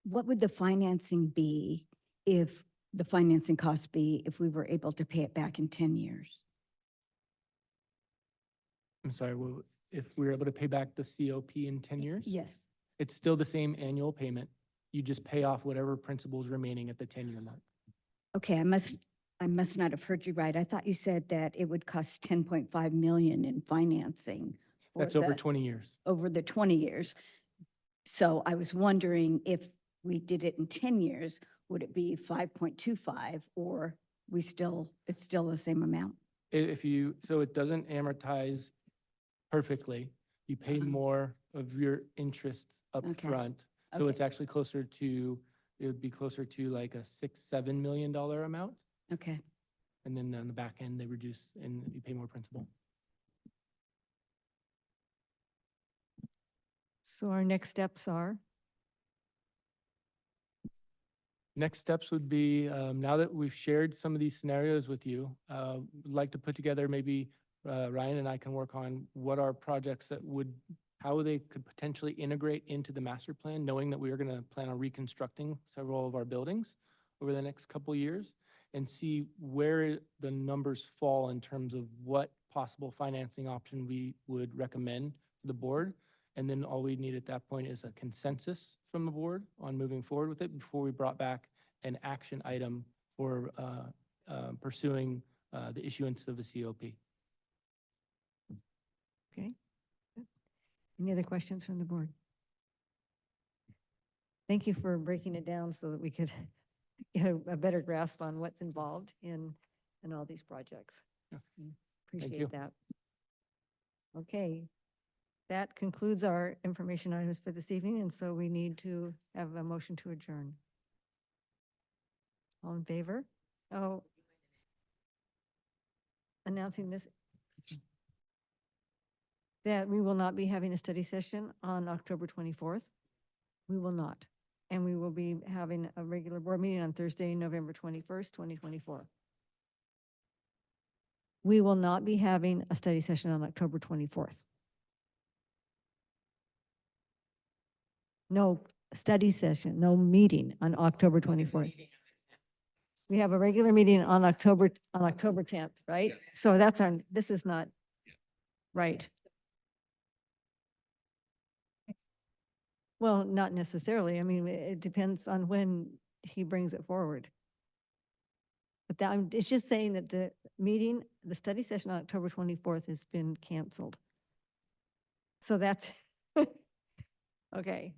what would the financing be if the financing cost be if we were able to pay it back in 10 years? I'm sorry, if we're able to pay back the COP in 10 years? Yes. It's still the same annual payment. You just pay off whatever principal is remaining at the 10-year mark. Okay, I must not have heard you right. I thought you said that it would cost 10.5 million in financing. for That's over the- 20 years. Over the 20 years. So I was wondering if we did it in 10 years, would it be 5.25 or it's still the same amount? So it doesn't amortize perfectly. You pay more of your interest up Okay. front. So it's actually it would be closer to like a $6-7 million amount. Okay. And then on the back end, they reduce and you pay more principal. So our next steps are? Next steps would be, now that we've shared some of these scenarios with you, we'd like to put together, maybe Ryan and I can work on what are projects that how they could potentially integrate into the master plan, knowing that we are going to plan on reconstructing several of our buildings over the next couple of years, and see where the numbers fall in terms of what possible financing option we would recommend to the board. And then all we need at that point is a consensus from the board on moving forward with it before we brought back an action item for pursuing the issuance of a COP. Okay. Any other questions from the board? Thank you for breaking it down so that we could get a better grasp on what's involved in all these projects. you. Appreciate that. Okay. That concludes our information items for this evening, and so we need to have a motion to adjourn. All in favor? Oh. Announcing this, that we will not be having a study session on October 24th. We will not. And we will be having a regular board meeting on Thursday, November 21st, 2024. We will not be having a study session on October 24th. No study session, no meeting on October 24th. We have a regular meeting on October 10th, right? So this is not right. Well, not necessarily. I mean, it depends on when he brings it forward. But that, it's just saying that the meeting, the study session on October 24th has been canceled. So that's, okay.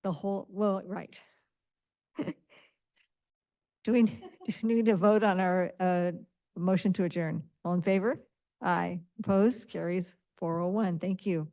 The whole, well, right. Do we need to vote on our motion to adjourn? All in favor? Aye. Opposed? Carries 401. Thank you.